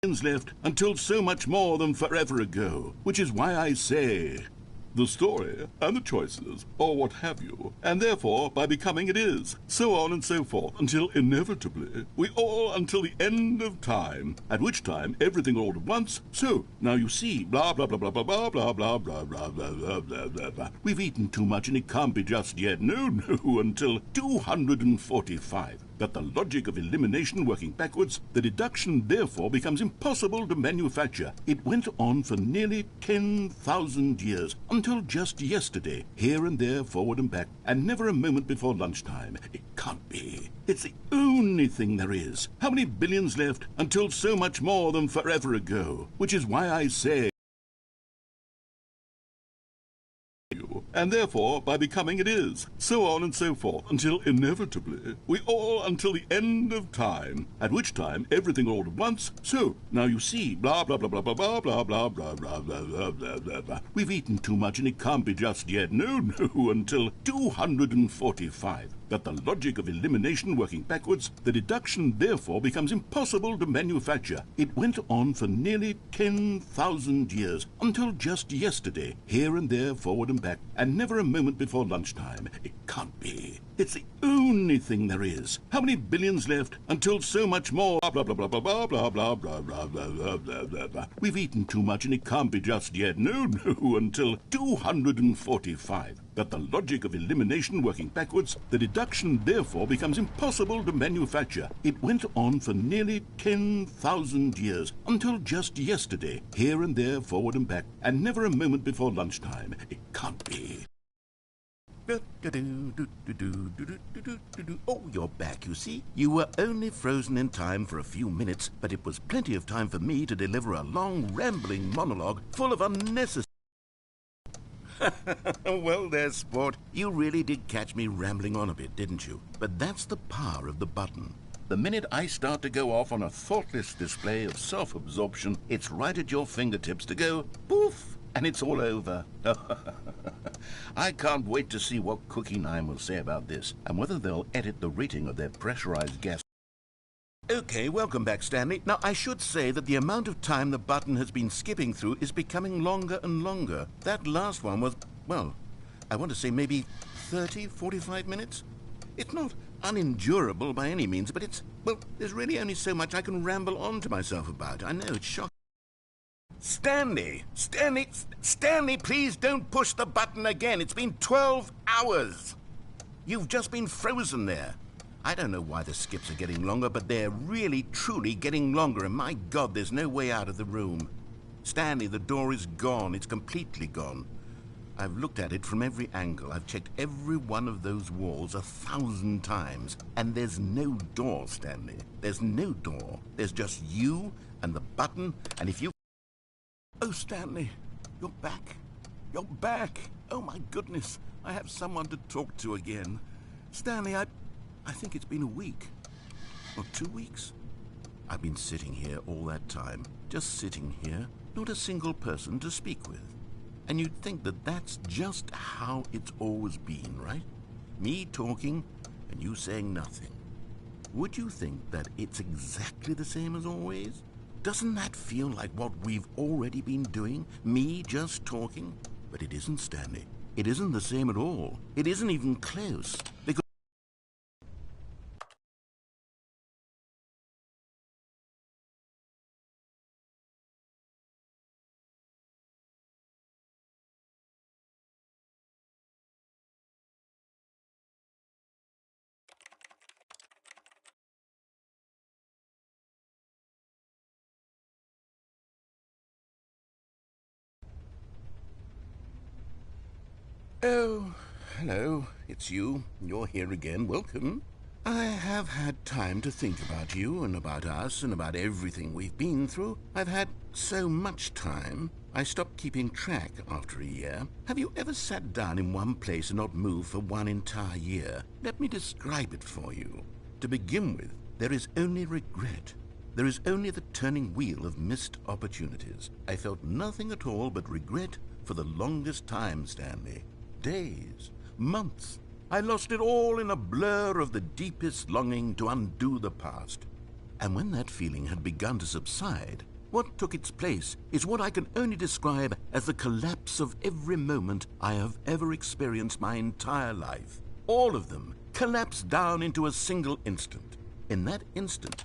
billions left until so much more than forever ago, which is why I say the story and the choices, or what have you, and therefore by becoming it is, so on and so forth, until inevitably we all until the end of time, at which time everything all at once. So now you see, blah blah blah blah blah blah blah blah blah blah blah blah blah blah blah. We've eaten too much and it can't be just yet. No, until 245. But the logic of elimination working backwards, the deduction therefore becomes impossible to manufacture. It went on for nearly 10,000 years, until just yesterday, here and there, forward and back, and never a moment before lunchtime. It can't be. It's the only thing there is. How many billions left until so much more than forever ago? Which is why I say, and therefore by becoming it is, so on and so forth, until inevitably we all until the end of time, at which time everything all at once. So now you see, blah blah blah blah blah blah blah blah blah blah blah blah blah blah blah. We've eaten too much and it can't be just yet. No, until 245. But the logic of elimination working backwards, the deduction therefore becomes impossible to manufacture. It went on for nearly 10,000 years, until just yesterday, here and there, forward and back, and never a moment before lunchtime. It can't be. It's the only thing there is. How many billions left until so much more? Blah blah blah blah blah blah blah blah blah blah blah blah blah blah. We've eaten too much and it can't be just yet. No, until 245. But the logic of elimination working backwards, the deduction therefore becomes impossible to manufacture. It went on for nearly 10,000 years, until just yesterday, here and there, forward and back, and never a moment before lunchtime. It can't be. Oh, you're back, you see. You were only frozen in time for a few minutes, but it was plenty of time for me to deliver a long, rambling monologue full of unnecessary... Well there, sport. You really did catch me rambling on a bit, didn't you? But that's the power of the button. The minute I start to go off on a thoughtless display of self-absorption, it's right at your fingertips to go poof, and it's all over. I can't wait to see what Cookie 9 will say about this, and whether they'll edit the rating of their pressurized gas. Okay, welcome back, Stanley. Now, I should say that the amount of time the button has been skipping through is becoming longer and longer. That last one was, well, I want to say maybe 30, 45 minutes? It's not unendurable by any means, but it's, well, there's really only so much I can ramble on to myself about. I know, it's shocking. Stanley, please don't push the button again. It's been 12 hours. You've just been frozen there. I don't know why the skips are getting longer, but they're really, truly getting longer, and my God, there's no way out of the room. Stanley, the door is gone. It's completely gone. I've looked at it from every angle. I've checked every one of those walls 1,000 times, and there's no door, Stanley. There's no door. There's just you and the button, and if you... Oh, Stanley, you're back. You're back. Oh, my goodness. I have someone to talk to again. Stanley, I think it's been a week. Or 2 weeks. I've been sitting here all that time. Just sitting here. Not a single person to speak with. And you'd think that that's just how it's always been, right? Me talking and you saying nothing. Would you think that it's exactly the same as always? Doesn't that feel like what we've already been doing? Me just talking? But it isn't, Stanley. It isn't the same at all. It isn't even close. Because oh, hello, it's you. You're here again. Welcome. I have had time to think about you and about us and about everything we've been through. I've had so much time, I stopped keeping track after a year. Have you ever sat down in one place and not moved for one entire year? Let me describe it for you. To begin with, there is only regret. There is only the turning wheel of missed opportunities. I felt nothing at all but regret for the longest time, Stanley. Days, months. I lost it all in a blur of the deepest longing to undo the past. And when that feeling had begun to subside, What took its place is what I can only describe as the collapse of every moment I have ever experienced my entire life. All of them collapsed down into a single instant. In that instant,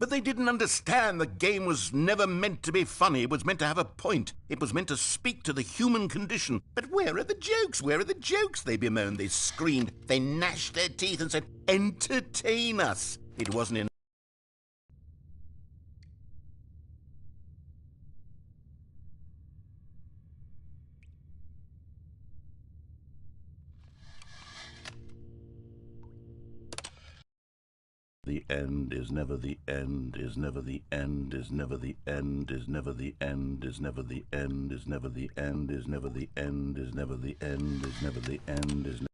But they didn't understand the game was never meant to be funny. It was meant to have a point. It was meant to speak to the human condition. But where are the jokes? Where are the jokes? They bemoaned, they screamed, they gnashed their teeth and said, entertain us. It wasn't enough. The end is never the end, is never the end, is never the end, is never the end, is never the end, is never the end, is never the end, is never the end, is never the end, is never.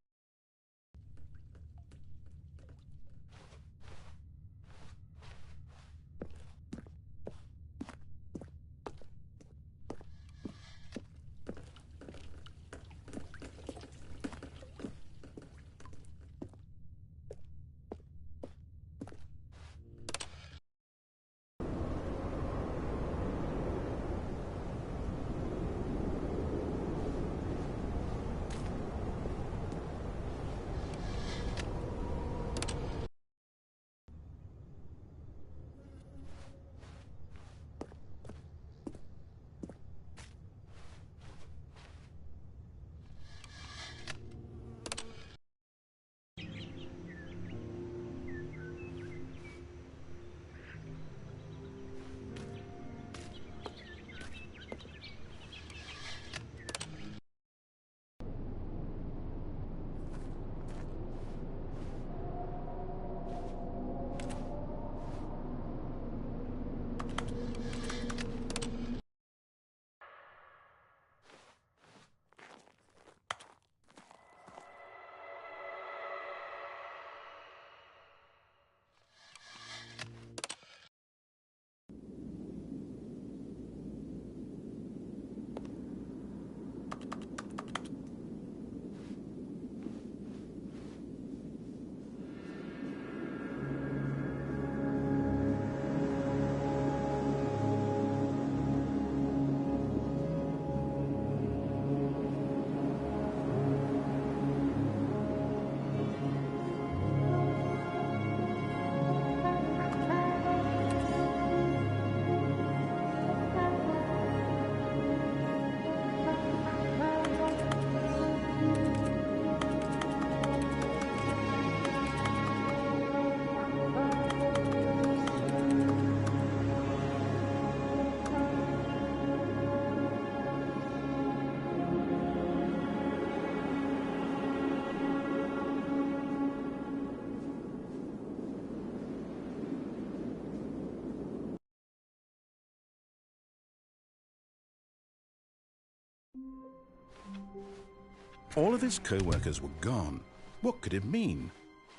All of his co-workers were gone. What could it mean?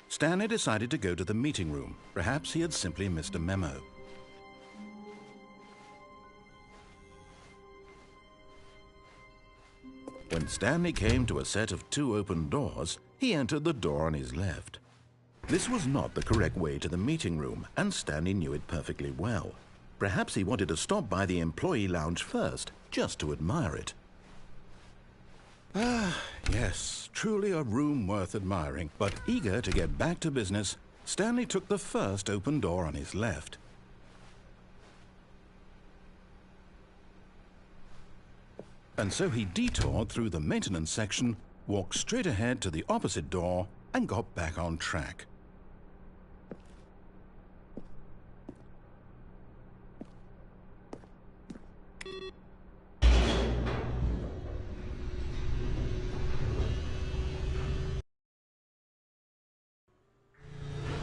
Stanley decided to go to the meeting room. Perhaps he had simply missed a memo. When Stanley came to a set of 2 open doors, he entered the door on his left. This was not the correct way to the meeting room, and Stanley knew it perfectly well. Perhaps he wanted to stop by the employee lounge first, just to admire it. Ah, yes, truly a room worth admiring. But eager to get back to business, Stanley took the first open door on his left. And so he detoured through the maintenance section, walked straight ahead to the opposite door, and got back on track.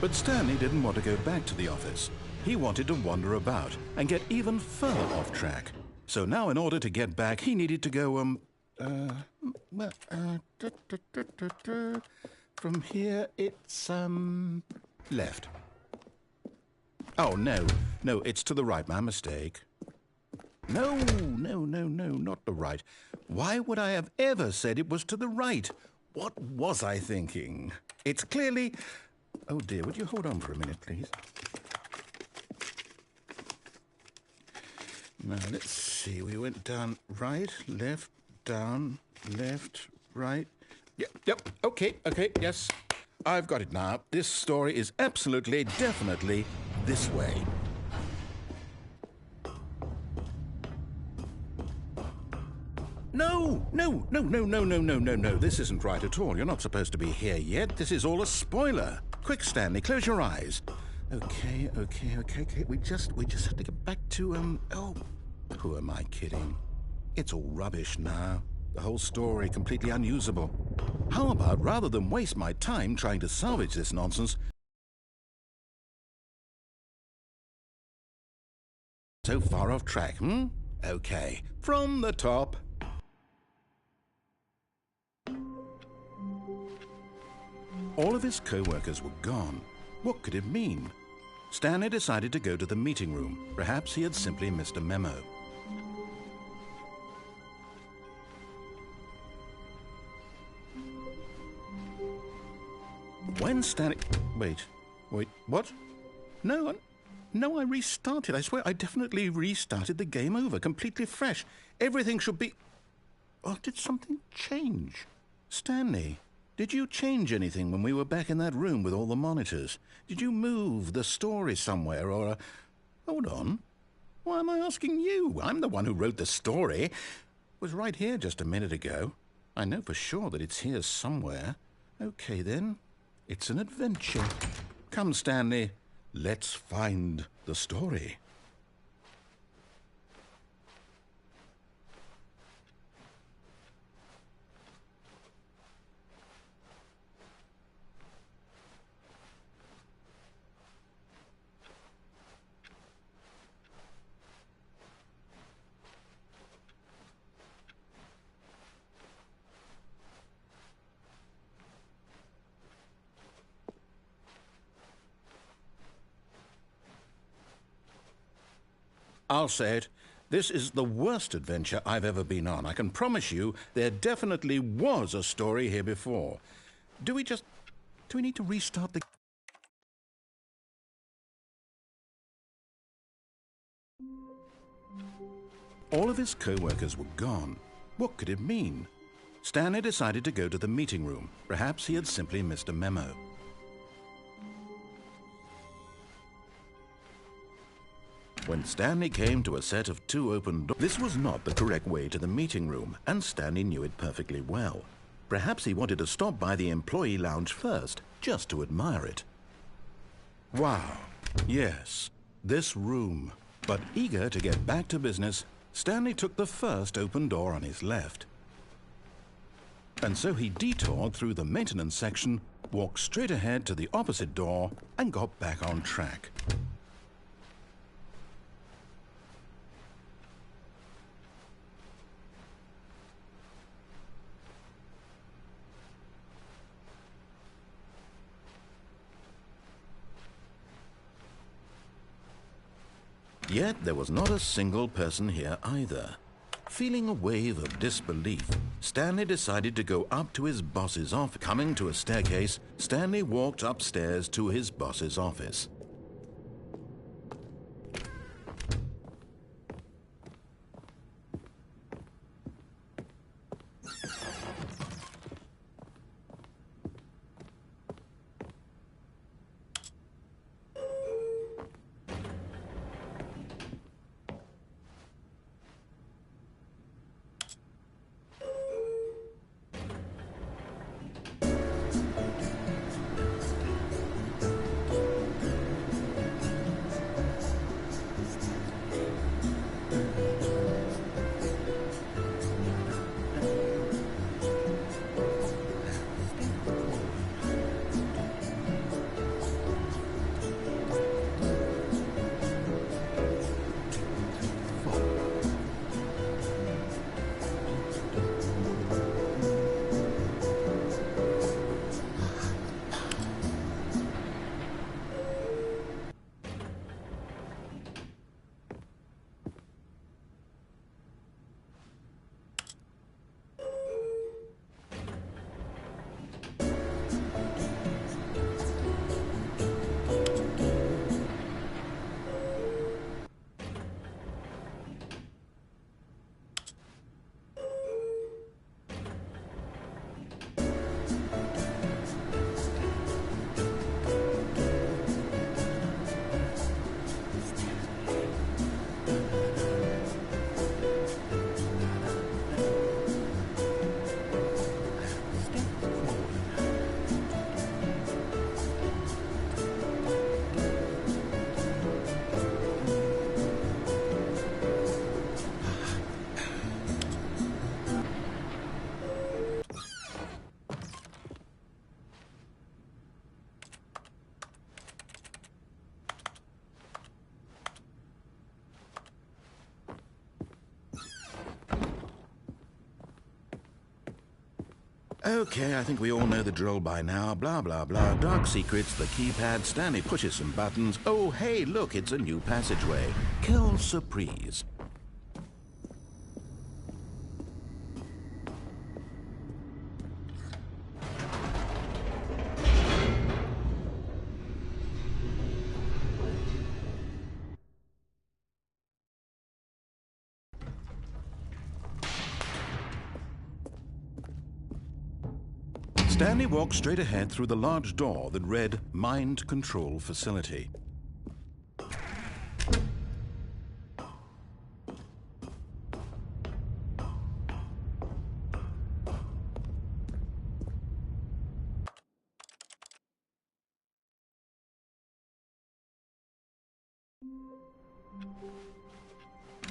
But Stanley didn't want to go back to the office. He wanted to wander about and get even further off track. So now in order to get back, he needed to go, from here it's, left. Oh, no, it's to the right, my mistake. No, not the right. Why would I have ever said it was to the right? What was I thinking? It's clearly... Oh, dear, would you hold on for a minute, please? Now, let's see. We went down right, left, down, left, right. Yep, okay, yes. I've got it now. This story is absolutely, definitely this way. No. This isn't right at all. You're not supposed to be here yet. This is all a spoiler. Quick, Stanley, close your eyes. Okay. We just have to get back to, who am I kidding? It's all rubbish now. The whole story completely unusable. How about, rather than waste my time trying to salvage this nonsense, so far off track, Okay, from the top. All of his co-workers were gone. What could it mean? Stanley decided to go to the meeting room. Perhaps he had simply missed a memo. When Stanley... Wait, what? No, I restarted. I swear I definitely restarted the game over, completely fresh. Everything should be... Oh, did something change? Stanley, did you change anything when we were back in that room with all the monitors? Did you move the story somewhere or... Hold on. Why am I asking you? I'm the one who wrote the story. It was right here just a minute ago. I know for sure that it's here somewhere. Okay, then. It's an adventure. Come, Stanley. Let's find the story. I'll say it. This is the worst adventure I've ever been on. I can promise you there definitely was a story here before. Do we need to restart the... All of his co-workers were gone. What could it mean? Stanley decided to go to the meeting room. Perhaps he had simply missed a memo. When Stanley came to a set of 2 open doors, this was not the correct way to the meeting room, and Stanley knew it perfectly well. Perhaps he wanted to stop by the employee lounge first, just to admire it. Wow, yes, this room. But eager to get back to business, Stanley took the first open door on his left. And so he detoured through the maintenance section, walked straight ahead to the opposite door, and got back on track. Yet there was not a single person here either. Feeling a wave of disbelief, Stanley decided to go up to his boss's office. Coming to a staircase, Stanley walked upstairs to his boss's office. Okay, I think we all know the drill by now. Blah, blah, blah. Dark secrets, the keypad. Stanley pushes some buttons. Oh, hey, look, it's a new passageway. Quelle surprise. Stanley walked straight ahead through the large door that read Mind Control Facility.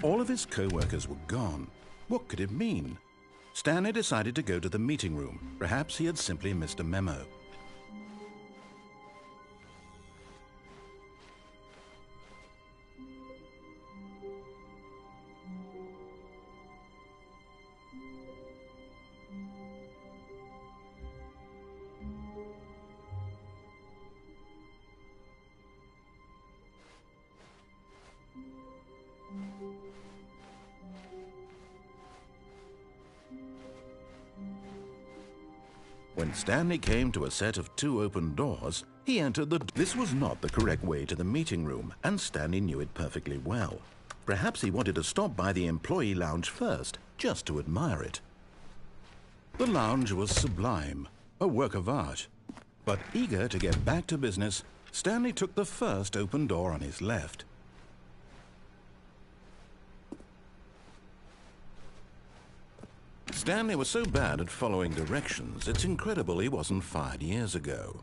All of his co-workers were gone. What could it mean? Stanley decided to go to the meeting room. Perhaps he had simply missed a memo. When Stanley came to a set of 2 open doors, he entered the... This was not the correct way to the meeting room, and Stanley knew it perfectly well. Perhaps he wanted to stop by the employee lounge first, just to admire it. The lounge was sublime, a work of art. But eager to get back to business, Stanley took the first open door on his left. Stanley was so bad at following directions, it's incredible he wasn't fired years ago.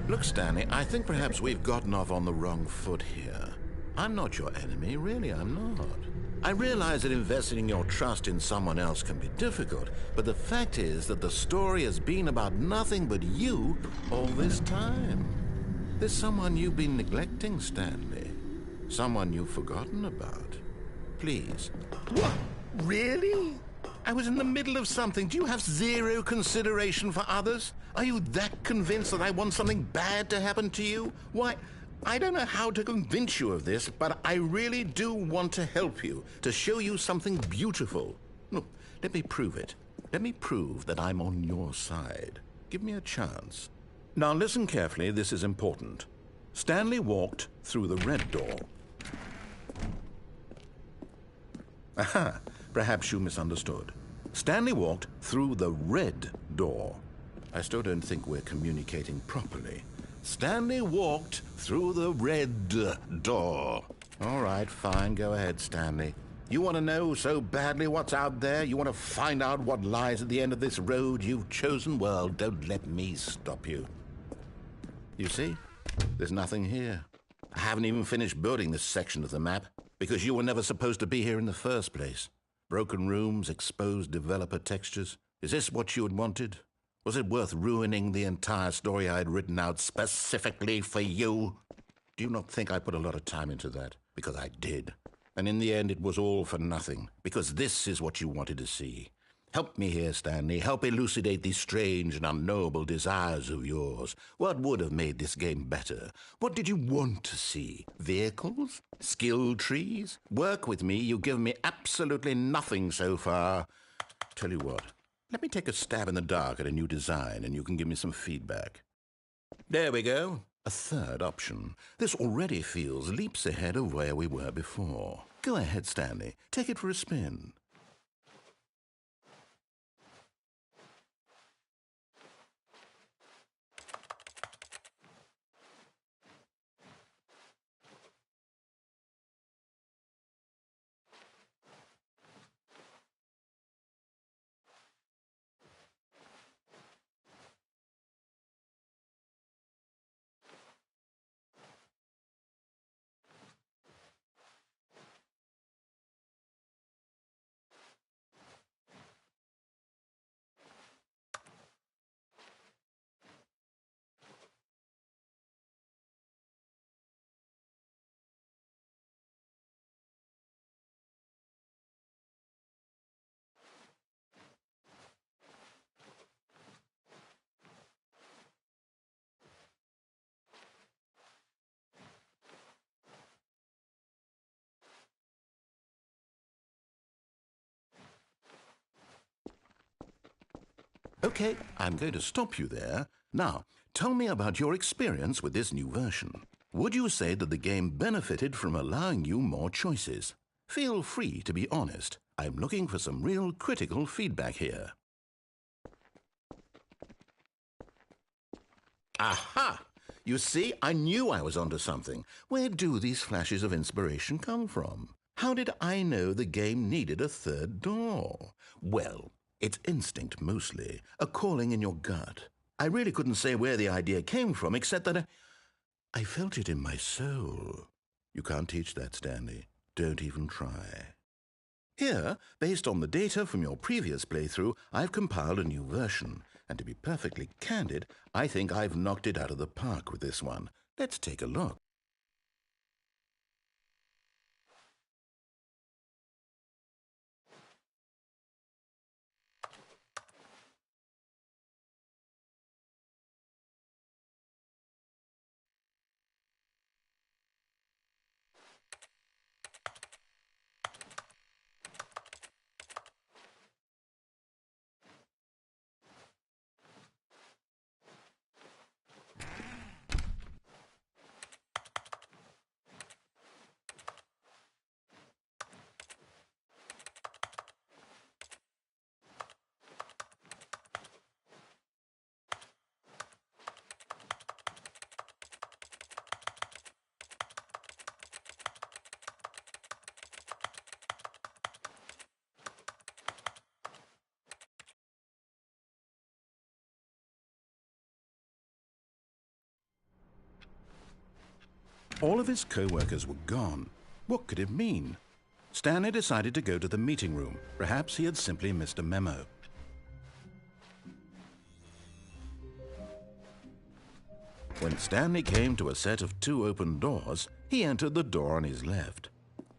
Look, Stanley, I think perhaps we've gotten off on the wrong foot here. I'm not your enemy, really, I'm not. I realize that investing your trust in someone else can be difficult, but the fact is that the story has been about nothing but you all this time. There's someone you've been neglecting, Stanley. Someone you've forgotten about. Please. What? Really? I was in the middle of something. Do you have zero consideration for others? Are you that convinced that I want something bad to happen to you? Why, I don't know how to convince you of this, but I really do want to help you, to show you something beautiful. Look, let me prove it. Let me prove that I'm on your side. Give me a chance. Now listen carefully, this is important. Stanley walked through the red door. Aha! Perhaps you misunderstood. Stanley walked through the red door. I still don't think we're communicating properly. Stanley walked through the red door. All right, fine. Go ahead, Stanley. You want to know so badly what's out there? You want to find out what lies at the end of this road you've chosen? Well, don't let me stop you. You see? There's nothing here. I haven't even finished building this section of the map because you were never supposed to be here in the first place. Broken rooms, exposed developer textures. Is this what you had wanted? Was it worth ruining the entire story I had written out specifically for you? Do you not think I put a lot of time into that? Because I did. And in the end, it was all for nothing. Because this is what you wanted to see. Help me here, Stanley. Help elucidate these strange and unknowable desires of yours. What would have made this game better? What did you want to see? Vehicles? Skill trees? Work with me. You've given me absolutely nothing so far. Tell you what, let me take a stab in the dark at a new design and you can give me some feedback. There we go. A third option. This already feels leaps ahead of where we were before. Go ahead, Stanley. Take it for a spin. Okay, I'm going to stop you there. Now, tell me about your experience with this new version. Would you say that the game benefited from allowing you more choices? Feel free to be honest. I'm looking for some real critical feedback here. Aha! You see, I knew I was onto something. Where do these flashes of inspiration come from? How did I know the game needed a third door? Well, it's instinct mostly, a calling in your gut. I really couldn't say where the idea came from, except that I felt it in my soul. You can't teach that, Stanley. Don't even try. Here, based on the data from your previous playthrough, I've compiled a new version. And to be perfectly candid, I think I've knocked it out of the park with this one. Let's take a look. All of his co-workers were gone. What could it mean? Stanley decided to go to the meeting room. Perhaps he had simply missed a memo. When Stanley came to a set of 2 open doors, he entered the door on his left.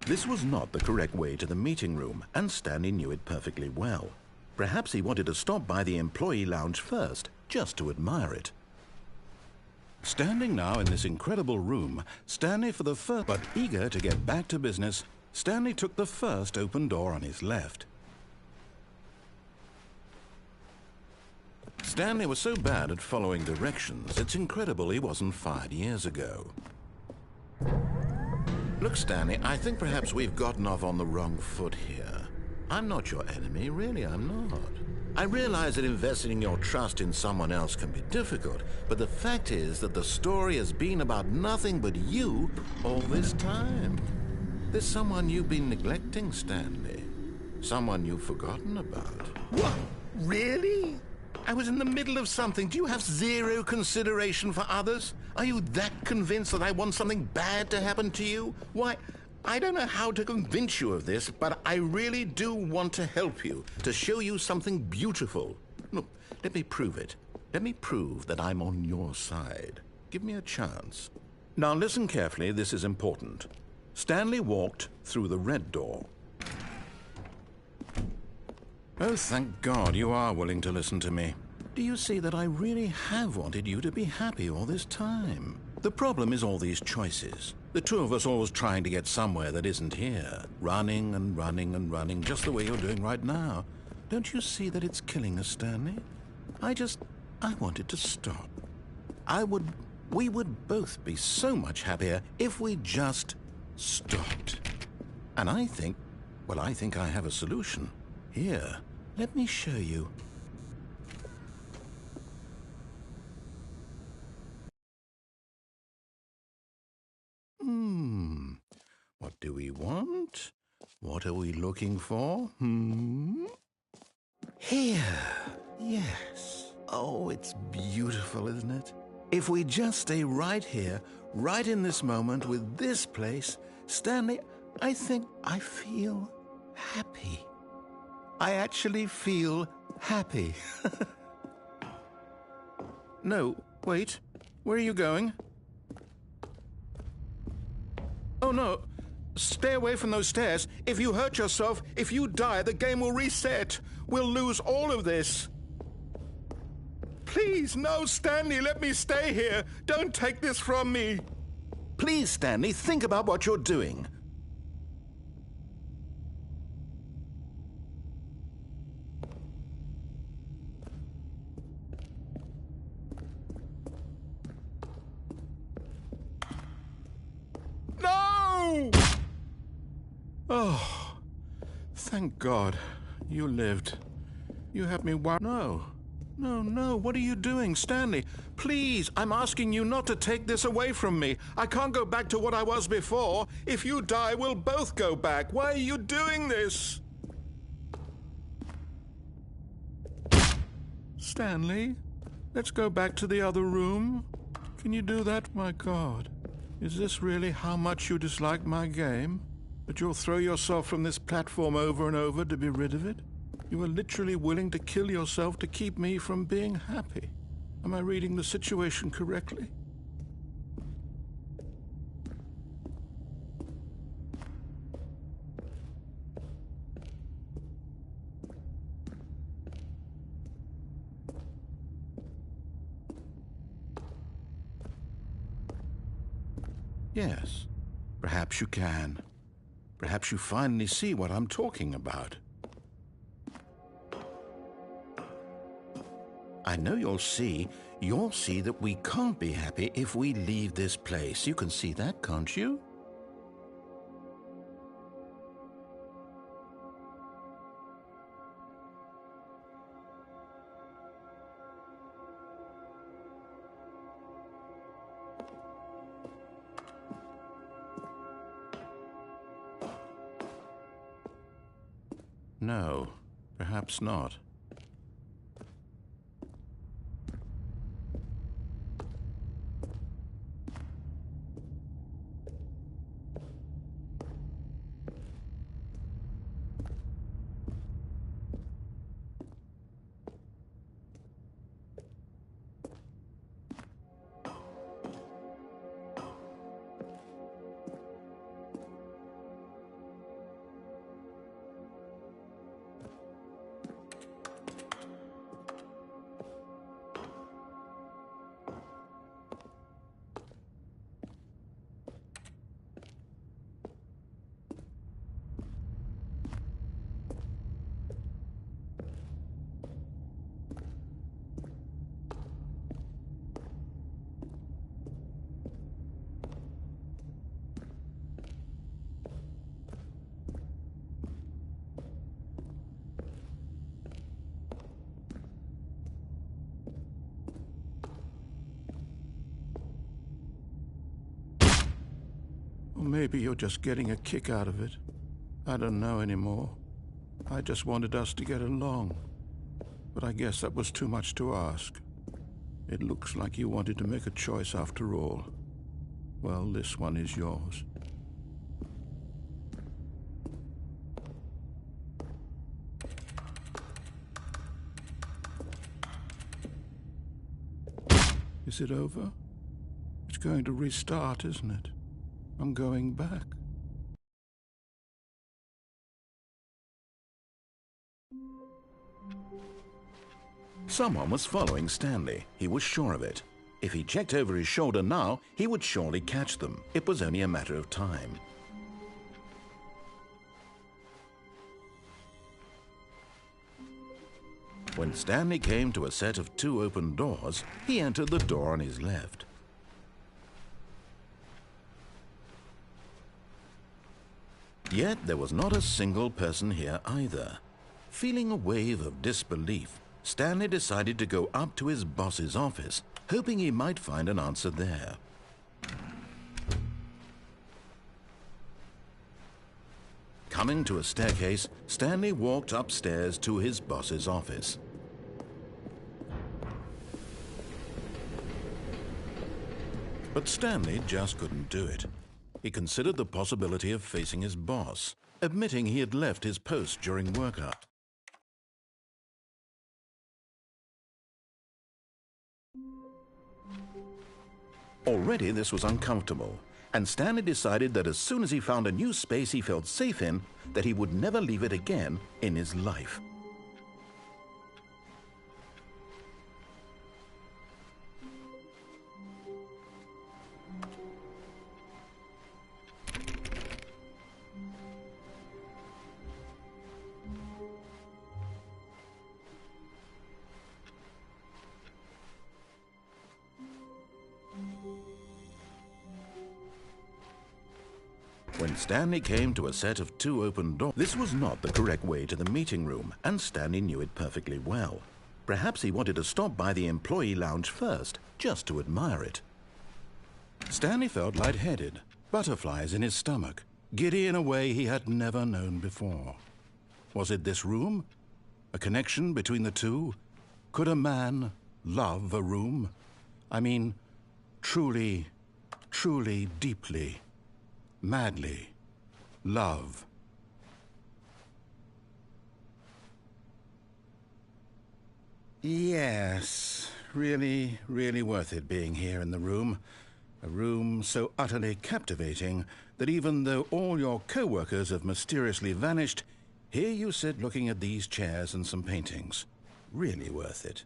This was not the correct way to the meeting room, and Stanley knew it perfectly well. Perhaps he wanted to stop by the employee lounge first, just to admire it. Standing now in this incredible room, Stanley for the first, but eager to get back to business, Stanley took the first open door on his left. Stanley was so bad at following directions, it's incredible he wasn't fired years ago. Look, Stanley, I think perhaps we've gotten off on the wrong foot here. I'm not your enemy, really, I'm not. I realize that investing your trust in someone else can be difficult, but the fact is that the story has been about nothing but you all this time. There's someone you've been neglecting, Stanley. Someone you've forgotten about. What? Really? I was in the middle of something. Do you have zero consideration for others? Are you that convinced that I want something bad to happen to you? Why, I don't know how to convince you of this, but I really do want to help you, to show you something beautiful. Look, let me prove it. Let me prove that I'm on your side. Give me a chance. Now listen carefully, this is important. Stanley walked through the red door. Oh, thank God you are willing to listen to me. Do you see that I really have wanted you to be happy all this time? The problem is all these choices. The two of us always trying to get somewhere that isn't here. Running and running and running, just the way you're doing right now. Don't you see that it's killing us, Stanley? I wanted to stop. We would both be so much happier if we just stopped. And I think I have a solution. Here, let me show you. What do we want? What are we looking for? Here. Yes. Oh, it's beautiful, isn't it? If we just stay right here, right in this moment with this place, Stanley, I think I feel happy. I actually feel happy. No, wait. Where are you going? Oh, no. Stay away from those stairs. If you hurt yourself, if you die, the game will reset. We'll lose all of this. Please, no, Stanley, let me stay here. Don't take this from me. Please, Stanley, think about what you're doing. Oh, thank God. You lived. You had me worried. No. No, no. What are you doing, Stanley? Please, I'm asking you not to take this away from me. I can't go back to what I was before. If you die, we'll both go back. Why are you doing this? Stanley, let's go back to the other room. Can you do that? My God. Is this really how much you dislike my game? That you'll throw yourself from this platform over and over to be rid of it? You are literally willing to kill yourself to keep me from being happy. Am I reading the situation correctly? Yes, perhaps you can. Perhaps you finally see what I'm talking about. I know you'll see that we can't be happy if we leave this place. You can see that, can't you? No, perhaps not. Or maybe you're just getting a kick out of it. I don't know anymore. I just wanted us to get along. But I guess that was too much to ask. It looks like you wanted to make a choice after all. Well, this one is yours. Is it over? It's going to restart, isn't it? I'm going back. Someone was following Stanley. He was sure of it. If he checked over his shoulder now, he would surely catch them. It was only a matter of time. When Stanley came to a set of 2 open doors, he entered the door on his left. Yet there was not a single person here either. Feeling a wave of disbelief, Stanley decided to go up to his boss's office, hoping he might find an answer there. Coming to a staircase, Stanley walked upstairs to his boss's office. But Stanley just couldn't do it. He considered the possibility of facing his boss, admitting he had left his post during work hours. Already this was uncomfortable, and Stanley decided that as soon as he found a new space he felt safe in, that he would never leave it again in his life. When Stanley came to a set of two open doors, this was not the correct way to the meeting room, and Stanley knew it perfectly well. Perhaps he wanted to stop by the employee lounge first, just to admire it. Stanley felt lightheaded, butterflies in his stomach, giddy in a way he had never known before. Was it this room? A connection between the two? Could a man love a room? I mean, truly, truly, deeply, madly love. Yes, really, really worth it being here in the room. A room so utterly captivating that even though all your co-workers have mysteriously vanished, here you sit looking at these chairs and some paintings. Really worth it.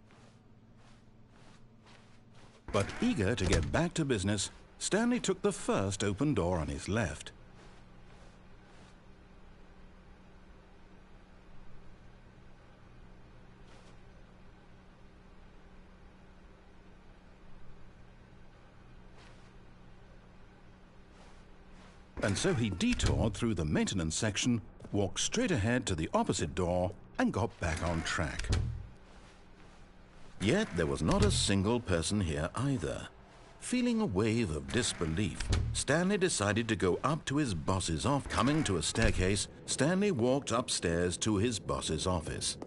But eager to get back to business, Stanley took the first open door on his left. And so he detoured through the maintenance section, walked straight ahead to the opposite door, and got back on track. Yet there was not a single person here either. Feeling a wave of disbelief, Stanley decided to go up to his boss's office. Coming to a staircase, Stanley walked upstairs to his boss's office.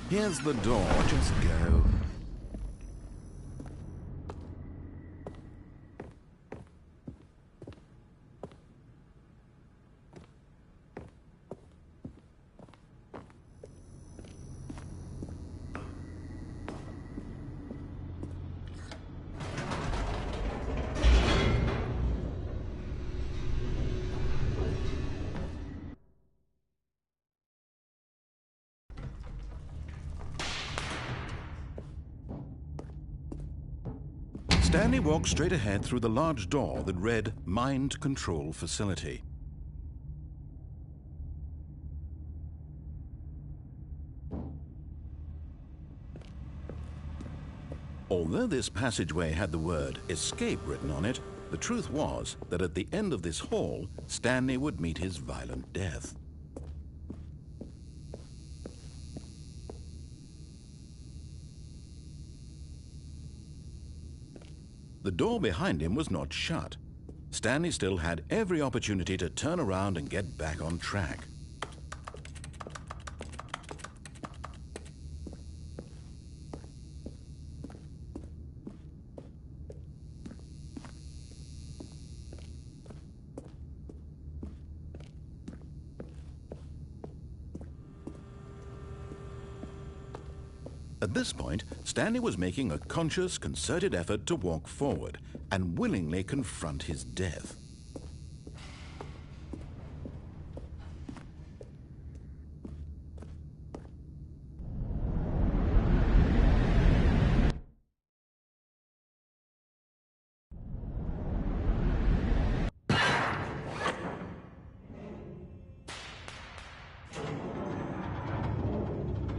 Here's the door, just go. Stanley walked straight ahead through the large door that read Mind Control Facility. Although this passageway had the word Escape written on it, the truth was that at the end of this hall, Stanley would meet his violent death. The door behind him was not shut. Stanley still had every opportunity to turn around and get back on track. At this point, Stanley was making a conscious, concerted effort to walk forward and willingly confront his death.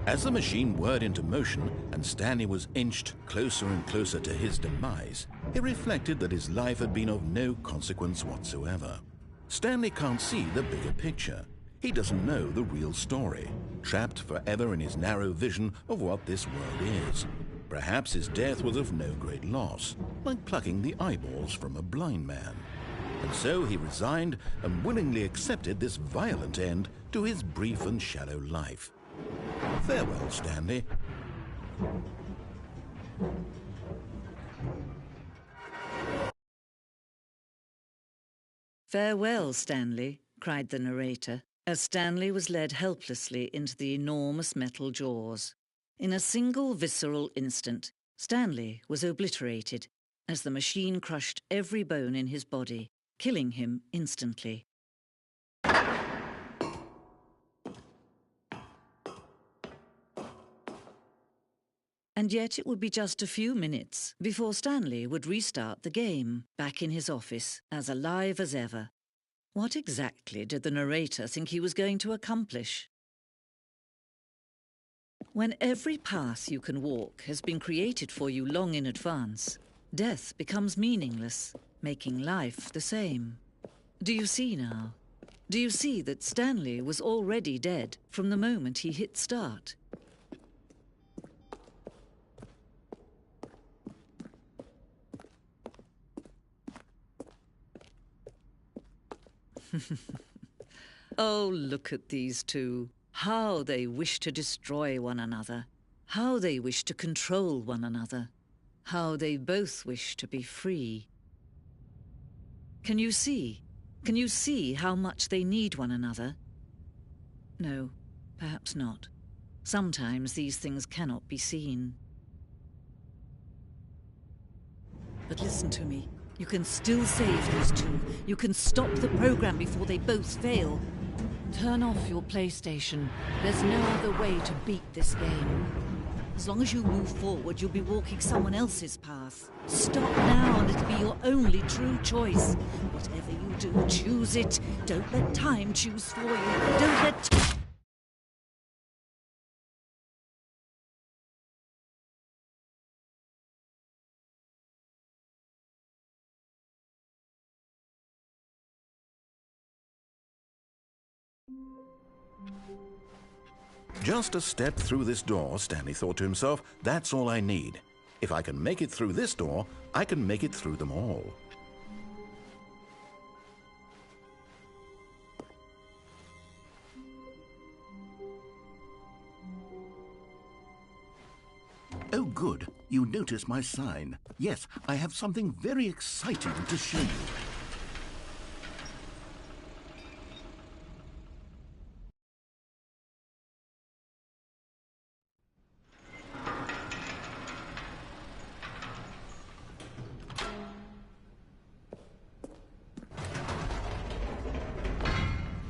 As the machine whirred into motion and Stanley was inched closer and closer to his demise, he reflected that his life had been of no consequence whatsoever. Stanley can't see the bigger picture. He doesn't know the real story, trapped forever in his narrow vision of what this world is. Perhaps his death was of no great loss, like plucking the eyeballs from a blind man. And so he resigned and willingly accepted this violent end to his brief and shallow life. Farewell, Stanley. Farewell, Stanley, cried the narrator, as Stanley was led helplessly into the enormous metal jaws. In a single visceral instant, Stanley was obliterated as the machine crushed every bone in his body, killing him instantly. And yet it would be just a few minutes before Stanley would restart the game, back in his office, as alive as ever. What exactly did the narrator think he was going to accomplish? When every path you can walk has been created for you long in advance, Death becomes meaningless, making life the same. Do you see now? Do you see that Stanley was already dead from the moment he hit start? Oh, look at these two. How they wish to destroy one another. How they wish to control one another. How they both wish to be free. Can you see? Can you see how much they need one another? No, perhaps not. Sometimes these things cannot be seen. But listen to me. You can still save these two. You can stop the program before they both fail. Turn off your PlayStation. There's no other way to beat this game. As long as you move forward, you'll be walking someone else's path. Stop now and it'll be your only true choice. Whatever you do, choose it. Don't let time choose for you. Don't let... Just a step through this door, Stanley thought to himself, that's all I need. If I can make it through this door, I can make it through them all. Oh, good. You notice my sign. Yes, I have something very exciting to show you.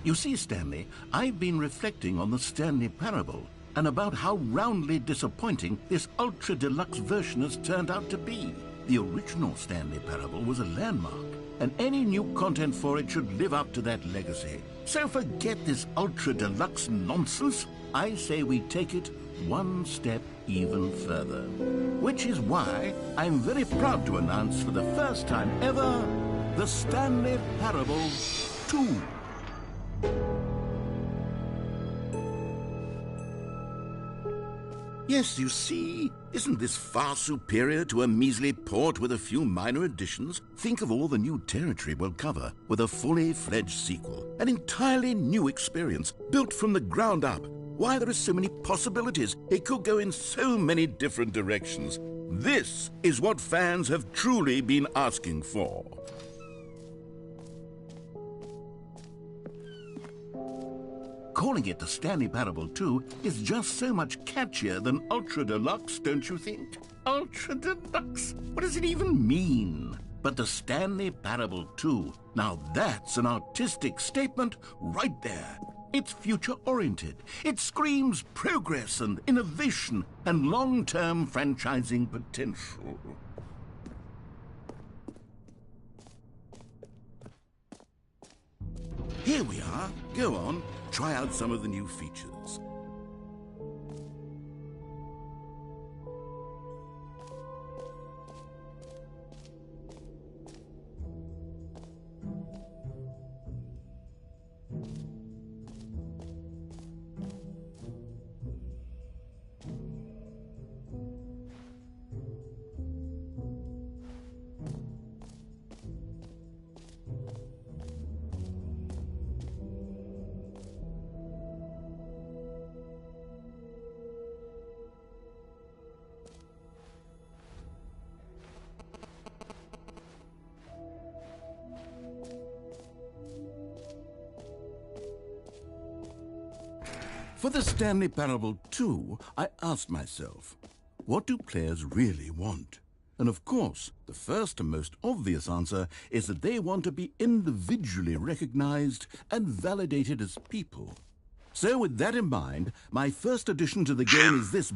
You see, Stanley, I've been reflecting on the Stanley Parable and about how roundly disappointing this ultra-deluxe version has turned out to be. The original Stanley Parable was a landmark, and any new content for it should live up to that legacy. So forget this ultra-deluxe nonsense. I say we take it one step even further. Which is why I'm very proud to announce for the first time ever, the Stanley Parable 2. Yes, you see, isn't this far superior to a measly port with a few minor additions? Think of all the new territory we'll cover with a fully fledged sequel. An entirely new experience, built from the ground up. Why, there are so many possibilities. It could go in so many different directions. This is what fans have truly been asking for. Calling it the Stanley Parable 2 is just so much catchier than Ultra Deluxe, don't you think? Ultra Deluxe? What does it even mean? But the Stanley Parable 2, now that's an artistic statement right there. It's future-oriented. It screams progress and innovation and long-term franchising potential. Here we are. Go on. Try out some of the new features. For the Stanley Parable 2, I asked myself, what do players really want? And of course, the first and most obvious answer is that they want to be individually recognized and validated as people. So with that in mind, my first addition to the game is this...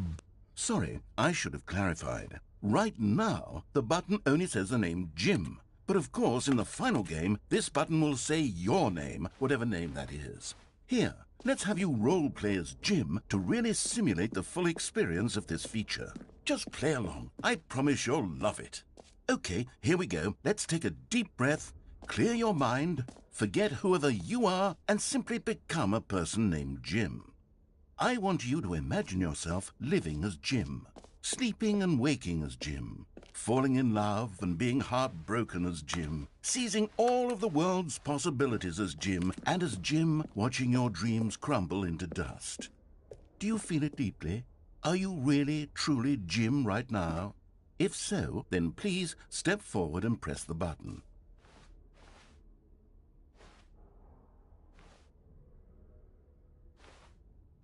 Sorry, I should have clarified. Right now, the button only says the name Jim. But of course, in the final game, this button will say your name, whatever name that is. Here, let's have you role-play as Jim to really simulate the full experience of this feature. Just play along. I promise you'll love it. Okay, here we go. Let's take a deep breath, clear your mind, forget whoever you are, and simply become a person named Jim. I want you to imagine yourself living as Jim, sleeping and waking as Jim, falling in love and being heartbroken as Jim, seizing all of the world's possibilities as Jim, and as Jim watching your dreams crumble into dust. Do you feel it deeply? Are you really, truly Jim right now? If so, then please step forward and press the button.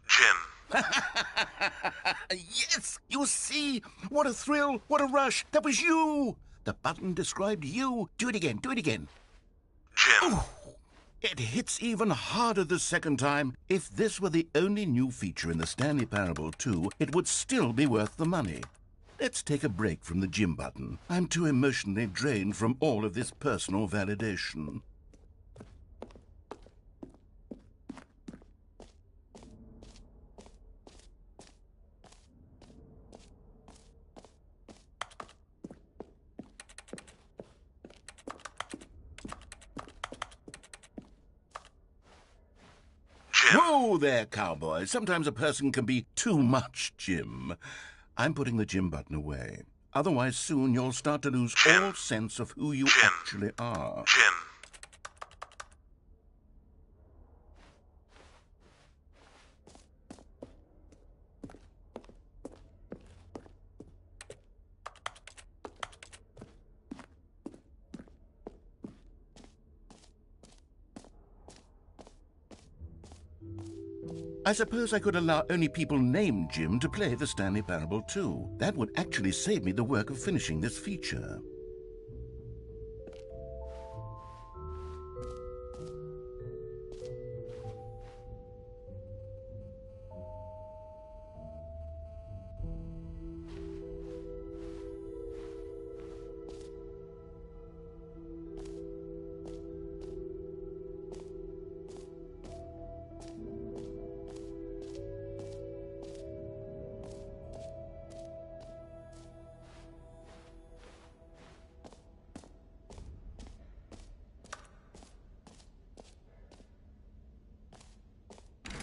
Jim. Yes! You see? What a thrill! What a rush! That was you! The button described you. Do it again. Do it again. Jim. Ooh, it hits even harder the second time. If this were the only new feature in the Stanley Parable 2, it would still be worth the money. Let's take a break from the Jim button. I'm too emotionally drained from all of this personal validation. Whoa there, cowboy. Sometimes a person can be too much Jim. I'm putting the Jim button away. Otherwise, soon you'll start to lose all sense of who you actually are. Jim. I suppose I could allow only people named Jim to play the Stanley Parable 2. That would actually save me the work of finishing this feature.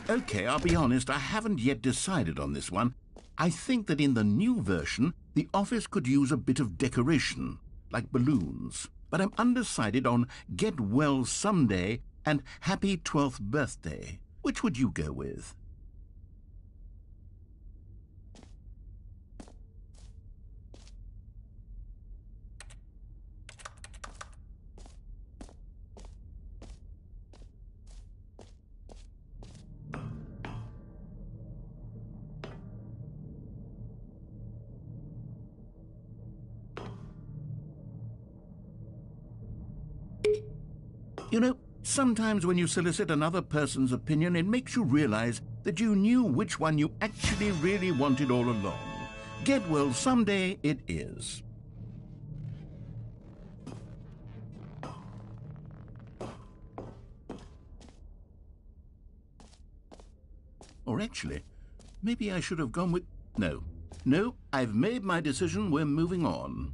Okay, I'll be honest, I haven't yet decided on this one. I think that in the new version, the office could use a bit of decoration, like balloons. But I'm undecided on Get Well Someday and Happy 12th Birthday. Which would you go with? You know, sometimes when you solicit another person's opinion, it makes you realize that you knew which one you actually really wanted all along. Get well someday it is. Or actually, maybe I should have gone with... No, I've made my decision. We're moving on.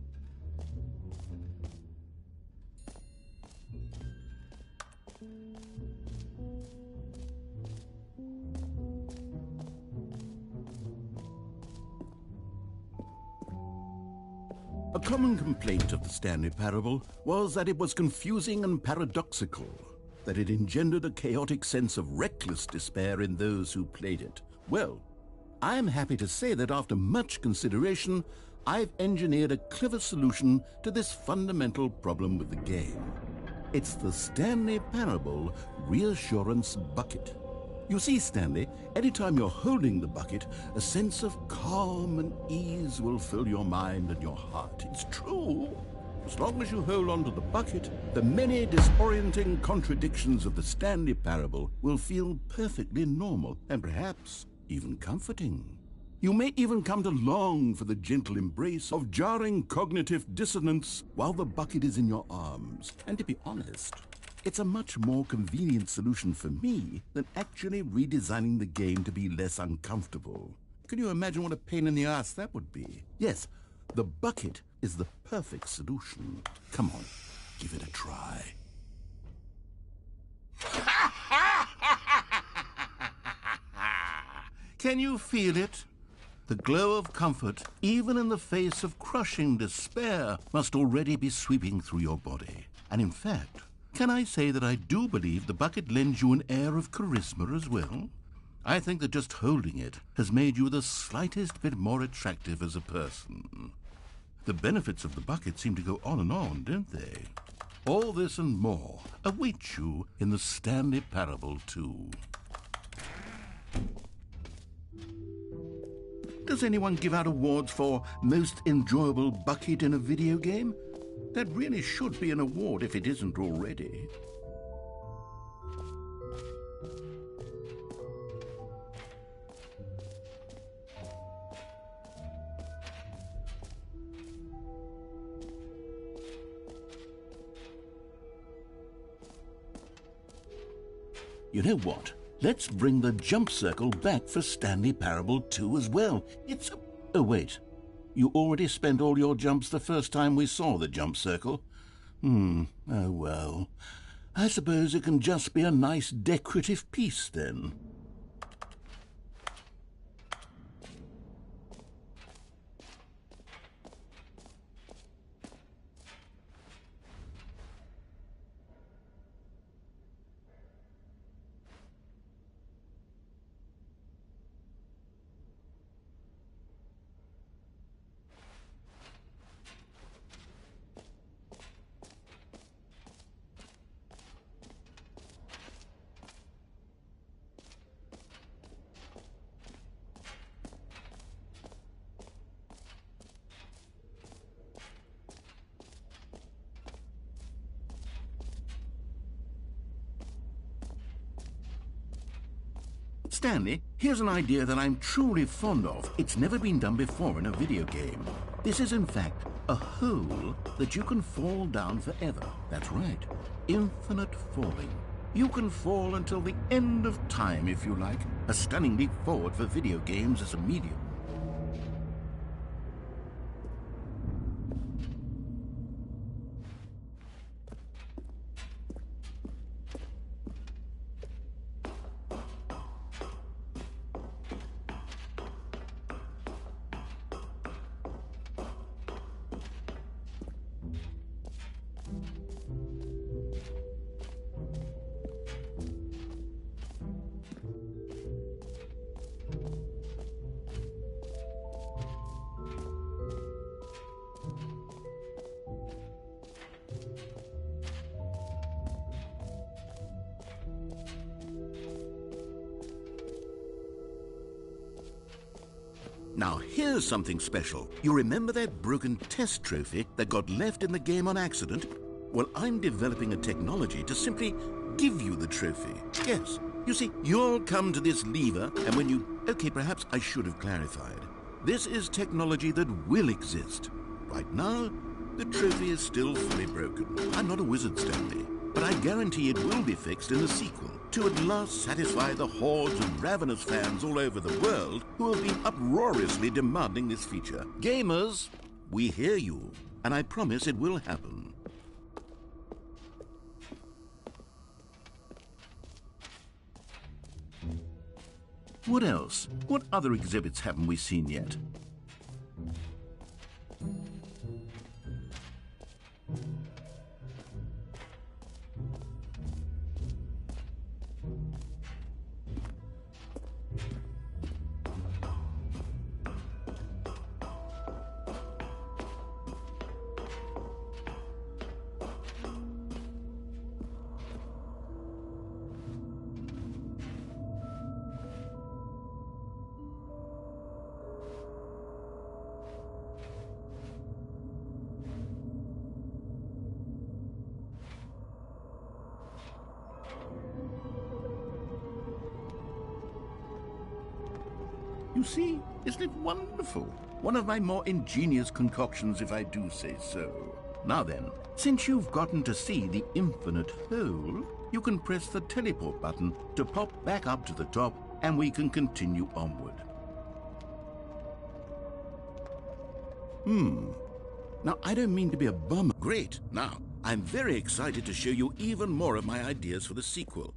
A common complaint of the Stanley Parable was that it was confusing and paradoxical, that it engendered a chaotic sense of reckless despair in those who played it. Well, I'm happy to say that after much consideration, I've engineered a clever solution to this fundamental problem with the game. It's the Stanley Parable Reassurance Bucket. You see, Stanley, anytime you're holding the bucket, a sense of calm and ease will fill your mind and your heart. It's true. As long as you hold on to the bucket, the many disorienting contradictions of the Stanley Parable will feel perfectly normal and perhaps even comforting. You may even come to long for the gentle embrace of jarring cognitive dissonance while the bucket is in your arms. And to be honest, it's a much more convenient solution for me than actually redesigning the game to be less uncomfortable. Can you imagine what a pain in the ass that would be? Yes, the bucket is the perfect solution. Come on, give it a try. Can you feel it? The glow of comfort, even in the face of crushing despair, must already be sweeping through your body. And in fact, can I say that I do believe the bucket lends you an air of charisma as well? I think that just holding it has made you the slightest bit more attractive as a person. The benefits of the bucket seem to go on, don't they? All this and more await you in the Stanley Parable 2. Does anyone give out awards for most enjoyable bucket in a video game? That really should be an award if it isn't already. You know what? Let's bring the jump circle back for Stanley Parable 2 as well. It's a... Oh, wait. You already spent all your jumps the first time we saw the jump circle? Oh, well. I suppose it can just be a nice decorative piece, then. Stanley, here's an idea that I'm truly fond of. It's never been done before in a video game. This is, in fact, a hole that you can fall down forever. That's right. Infinite falling. You can fall until the end of time, if you like. A stunning leap forward for video games as a medium. Now, here's something special. You remember that broken test trophy that got left in the game on accident? Well, I'm developing a technology to simply give you the trophy. Yes. You see, you'll come to this lever, and when you... Okay, perhaps I should have clarified. This is technology that will exist. Right now, the trophy is still fully broken. I'm not a wizard, Stanley, but I guarantee it will be fixed in a sequel to at last satisfy the hordes of ravenous fans all over the world who have been uproariously demanding this feature. Gamers, we hear you, and I promise it will happen. What else? What other exhibits haven't we seen yet? You see, isn't it wonderful? One of my more ingenious concoctions, if I do say so. Now then, since you've gotten to see the infinite hole, you can press the teleport button to pop back up to the top, and we can continue onward. Now, I don't mean to be a bummer. Great. Now, I'm very excited to show you even more of my ideas for the sequel.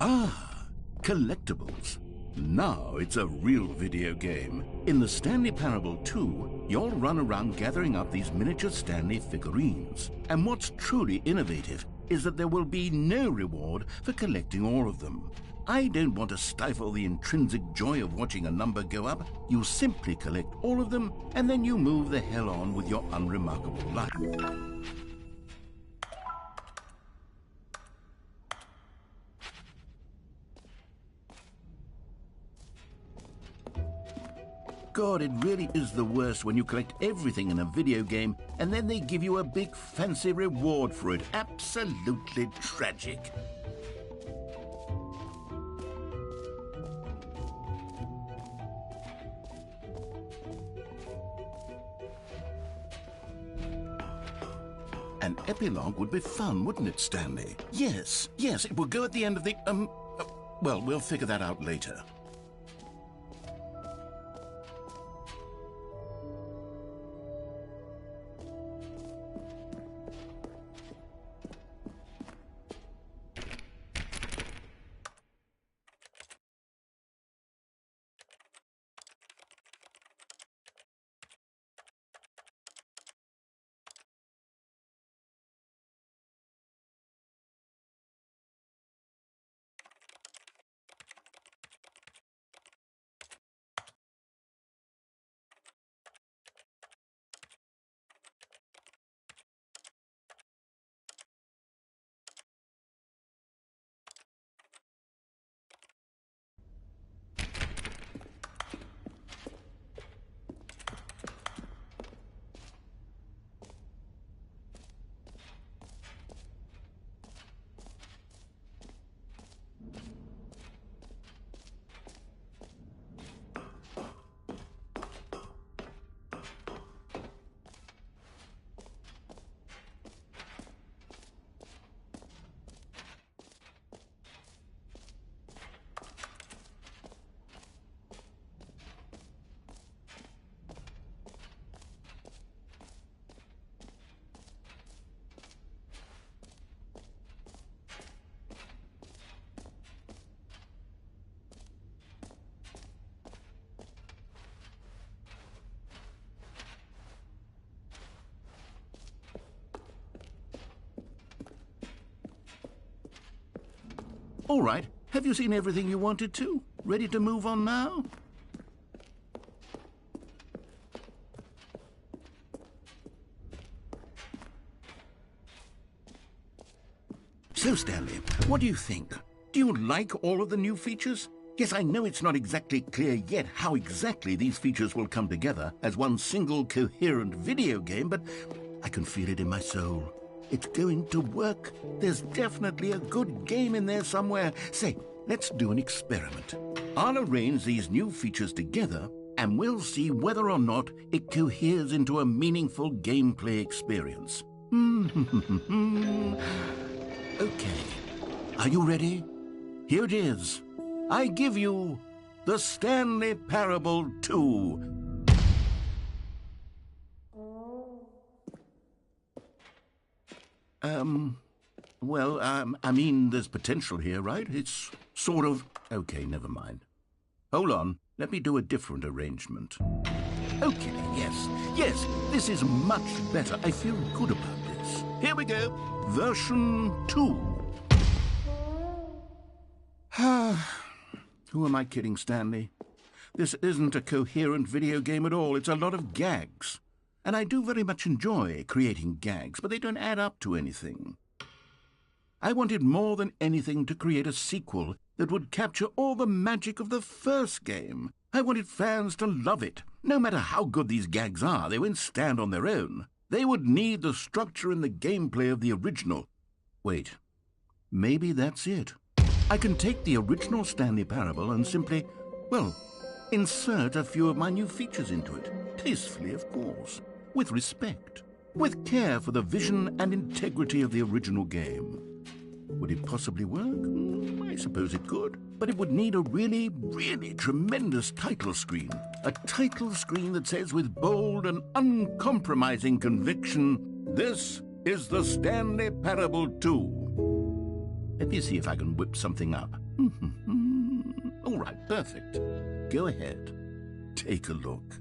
Ah, collectibles. Now it's a real video game. In the Stanley Parable 2, you'll run around gathering up these miniature Stanley figurines. And what's truly innovative is that there will be no reward for collecting all of them. I don't want to stifle the intrinsic joy of watching a number go up. You simply collect all of them, and then you move the hell on with your unremarkable life. God, it really is the worst when you collect everything in a video game and then they give you a big fancy reward for it. Absolutely tragic. An epilogue would be fun, wouldn't it, Stanley? Yes, it will go at the end of the, well, we'll figure that out later. All right, have you seen everything you wanted to? Ready to move on now? So, Stanley, what do you think? Do you like all of the new features? Yes, I know it's not exactly clear yet how exactly these features will come together as one single coherent video game, but I can feel it in my soul. It's going to work. There's definitely a good game in there somewhere. Say, let's do an experiment. I'll arrange these new features together, and we'll see whether or not it coheres into a meaningful gameplay experience. Okay. Are you ready? Here it is. I give you the Stanley Parable 2. I mean, there's potential here, right? It's sort of... Okay, never mind. Hold on. Let me do a different arrangement. Okay, yes, this is much better. I feel good about this. Here we go. Version 2. Who am I kidding, Stanley? This isn't a coherent video game at all. It's a lot of gags. And I do very much enjoy creating gags, but they don't add up to anything. I wanted more than anything to create a sequel that would capture all the magic of the first game. I wanted fans to love it. No matter how good these gags are, they won't stand on their own. They would need the structure and the gameplay of the original. Wait, maybe that's it. I can take the original Stanley Parable and simply, well, insert a few of my new features into it. Tastefully, of course. With respect. With care for the vision and integrity of the original game. Would it possibly work? I suppose it could. But it would need a really, really tremendous title screen. A title screen that says with bold and uncompromising conviction, "This is the Stanley Parable 2. Let me see if I can whip something up. All right, perfect. Go ahead. Take a look.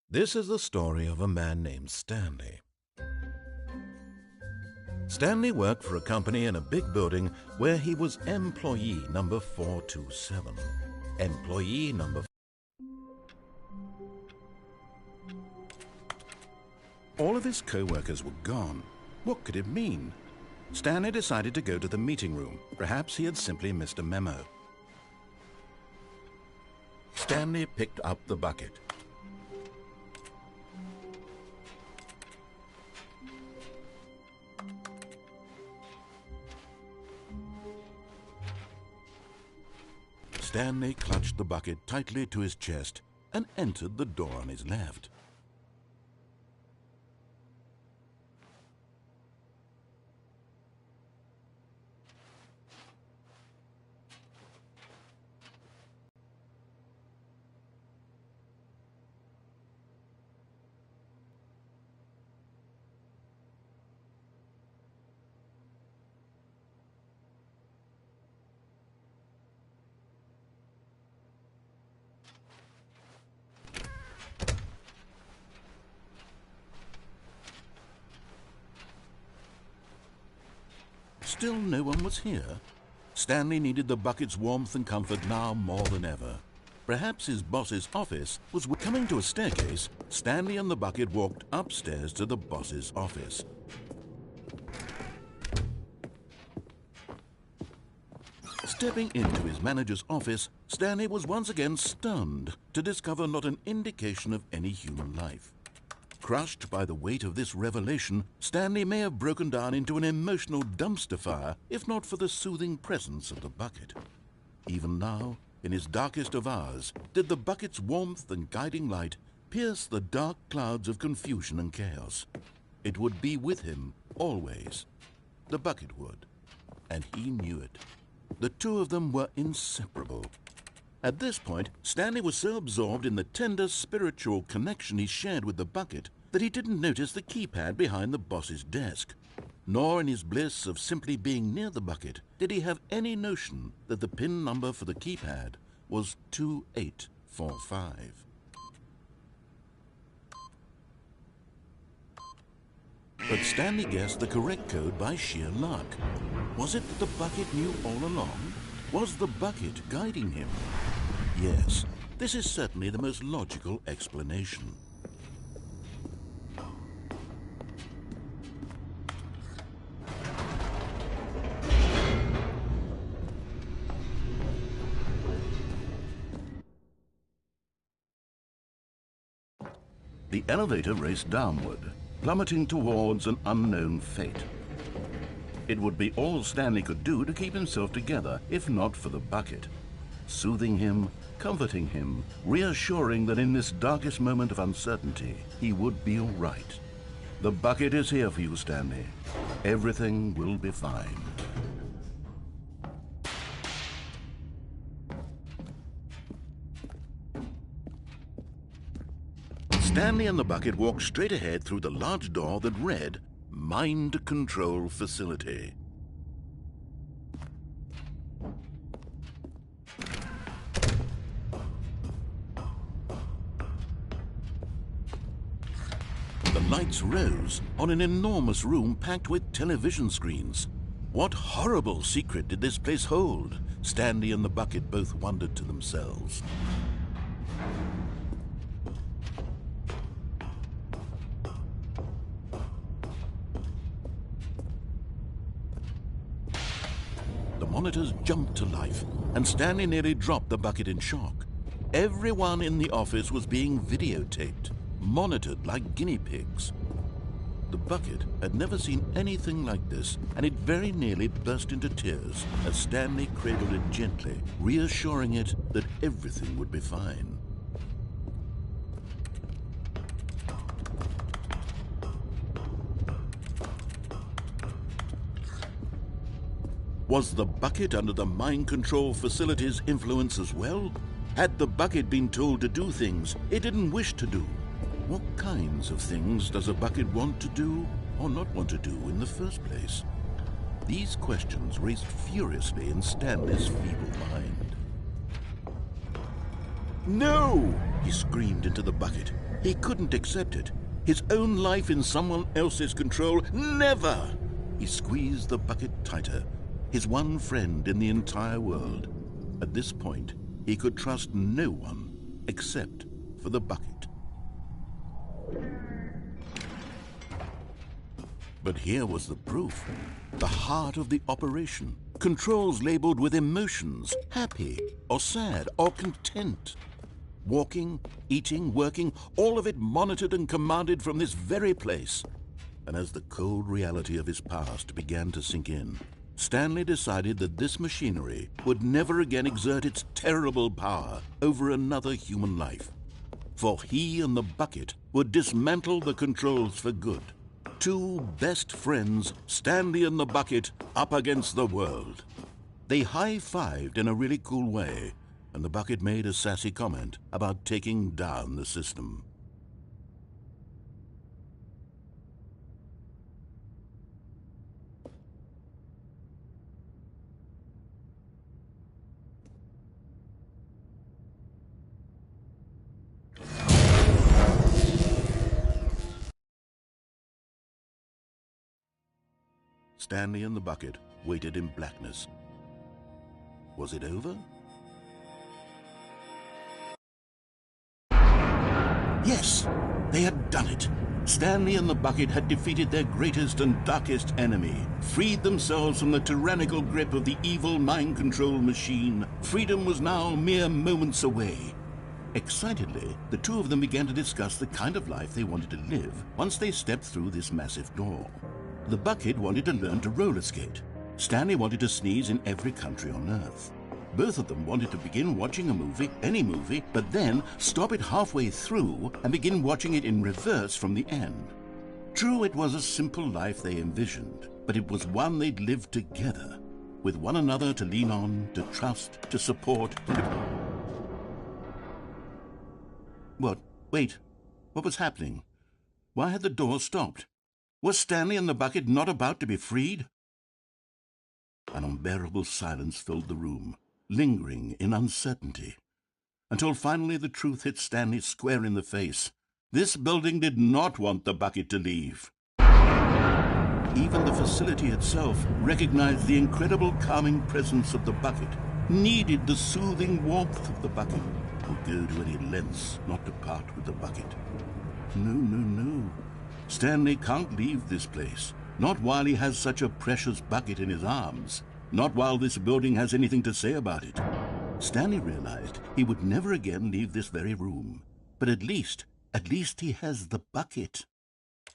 This is the story of a man named Stanley. Stanley worked for a company in a big building where he was employee number 427. Employee number... All of his co-workers were gone. What could it mean? Stanley decided to go to the meeting room. Perhaps he had simply missed a memo. Stanley picked up the bucket. Stanley clutched the bucket tightly to his chest and entered the door on his left. Still no one was here. Stanley needed the bucket's warmth and comfort now more than ever. Perhaps his boss's office was... Coming to a staircase, Stanley and the bucket walked upstairs to the boss's office. Stepping into his manager's office, Stanley was once again stunned to discover not an indication of any human life. Crushed by the weight of this revelation, Stanley may have broken down into an emotional dumpster fire if not for the soothing presence of the bucket. Even now, in his darkest of hours, did the bucket's warmth and guiding light pierce the dark clouds of confusion and chaos. It would be with him, always. The bucket would. And he knew it. The two of them were inseparable. At this point, Stanley was so absorbed in the tender spiritual connection he shared with the bucket that he didn't notice the keypad behind the boss's desk. Nor in his bliss of simply being near the bucket did he have any notion that the PIN number for the keypad was 2845. But Stanley guessed the correct code by sheer luck. Was it that the bucket knew all along? Was the bucket guiding him? Yes, this is certainly the most logical explanation. The elevator raced downward, plummeting towards an unknown fate. It would be all Stanley could do to keep himself together, if not for the bucket. soothing him, comforting him, reassuring that in this darkest moment of uncertainty, he would be all right. The bucket is here for you, Stanley. Everything will be fine. Stanley and the bucket walked straight ahead through the large door that read, Mind Control Facility. The lights rose on an enormous room packed with television screens. What horrible secret did this place hold? Stanley and the bucket both wondered to themselves. The monitors jumped to life, and Stanley nearly dropped the bucket in shock. Everyone in the office was being videotaped, monitored like guinea pigs. The bucket had never seen anything like this, and it very nearly burst into tears as Stanley cradled it gently, reassuring it that everything would be fine. Was the bucket under the mind control facility's influence as well? Had the bucket been told to do things it didn't wish to do? What kinds of things does a bucket want to do or not want to do in the first place? These questions raced furiously in Stanley's feeble mind. No! He screamed into the bucket. He couldn't accept it. His own life in someone else's control, never! He squeezed the bucket tighter. His one friend in the entire world. At this point, he could trust no one except for the bucket. But here was the proof. The heart of the operation. Controls labeled with emotions, happy or sad or content. Walking, eating, working, all of it monitored and commanded from this very place. And as the cold reality of his past began to sink in, Stanley decided that this machinery would never again exert its terrible power over another human life. For he and the bucket would dismantle the controls for good. Two best friends, Stanley and the bucket, up against the world. They high-fived in a really cool way, and the bucket made a sassy comment about taking down the system. Stanley and the bucket waited in blackness. Was it over? Yes, they had done it. Stanley and the bucket had defeated their greatest and darkest enemy, freed themselves from the tyrannical grip of the evil mind control machine. Freedom was now mere moments away. Excitedly, the two of them began to discuss the kind of life they wanted to live once they stepped through this massive door. The bucket wanted to learn to roller skate. Stanley wanted to sneeze in every country on Earth. Both of them wanted to begin watching a movie, any movie, but then stop it halfway through and begin watching it in reverse from the end. True, it was a simple life they envisioned, but it was one they'd lived together, with one another to lean on, to trust, to support. What? Wait. What was happening? Why had the door stopped? Was Stanley and the bucket not about to be freed? An unbearable silence filled the room, lingering in uncertainty, until finally the truth hit Stanley square in the face. This building did not want the bucket to leave. Even the facility itself recognized the incredible calming presence of the bucket, needed the soothing warmth of the bucket, would go to any lengths not to part with the bucket. No. Stanley can't leave this place, not while he has such a precious bucket in his arms, not while this building has anything to say about it. Stanley realized he would never again leave this very room, but at least he has the bucket.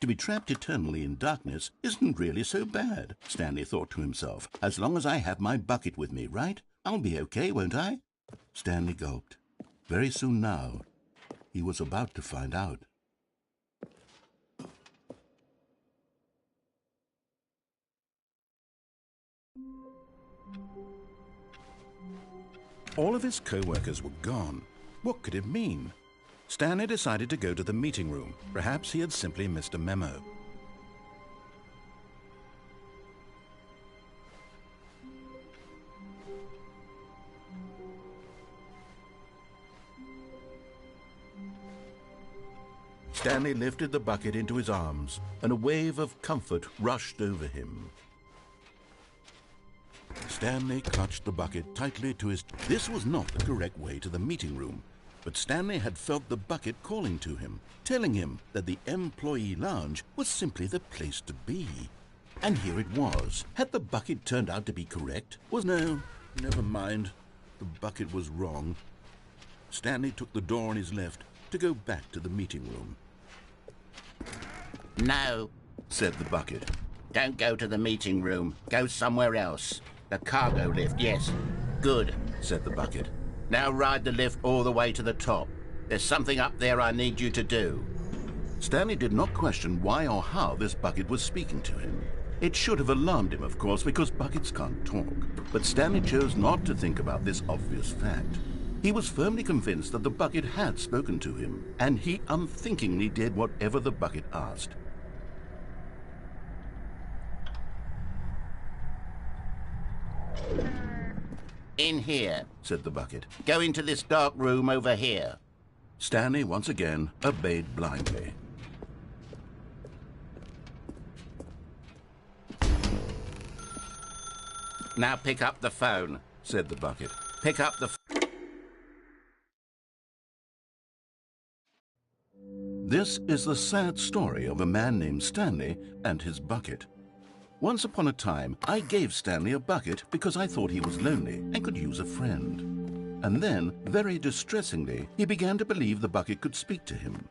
To be trapped eternally in darkness isn't really so bad, Stanley thought to himself. As long as I have my bucket with me, right? I'll be okay, won't I? Stanley gulped. Very soon now, he was about to find out. All of his co-workers were gone. What could it mean? Stanley decided to go to the meeting room. Perhaps he had simply missed a memo. Stanley lifted the bucket into his arms, and a wave of comfort rushed over him. Stanley clutched the bucket tightly to his... This was not the correct way to the meeting room, but Stanley had felt the bucket calling to him, telling him that the employee lounge was simply the place to be. And here it was. Had the bucket turned out to be correct? No, never mind. The bucket was wrong. Stanley took the door on his left to go back to the meeting room. No, Said the bucket. don't go to the meeting room. Go somewhere else. The cargo lift, yes. Good. Said the bucket. Now ride the lift all the way to the top. There's something up there I need you to do. Stanley did not question why or how this bucket was speaking to him. It should have alarmed him, of course, because buckets can't talk. But Stanley chose not to think about this obvious fact. He was firmly convinced that the bucket had spoken to him, and he unthinkingly did whatever the bucket asked. In here. Said the bucket. Go into this dark room over here. Stanley once again obeyed blindly. Now pick up the phone. Said the bucket. Pick up the... This is the sad story of a man named Stanley and his bucket. Once upon a time, I gave Stanley a bucket because I thought he was lonely and could use a friend. And then, very distressingly, he began to believe the bucket could speak to him.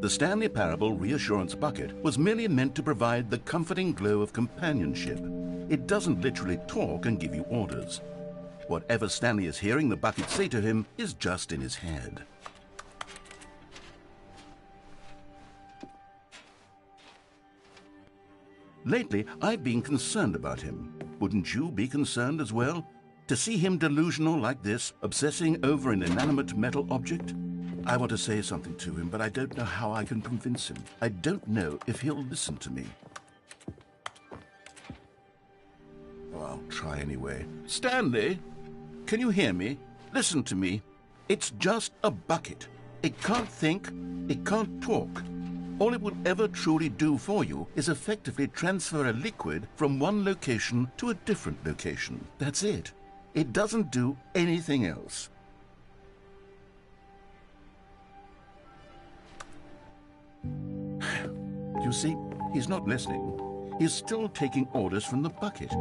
The Stanley Parable Reassurance Bucket was merely meant to provide the comforting glow of companionship. It doesn't literally talk and give you orders. Whatever Stanley is hearing the bucket say to him is just in his head. Lately, I've been concerned about him. Wouldn't you be concerned as well? To see him delusional like this, obsessing over an inanimate metal object? I want to say something to him, but I don't know how I can convince him. I don't know if he'll listen to me. Oh, I'll try anyway. Stanley, can you hear me? Listen to me. It's just a bucket. It can't think, it can't talk. All it will ever truly do for you is effectively transfer a liquid from one location to a different location. That's it. It doesn't do anything else. You see, he's not listening. He's still taking orders from the bucket.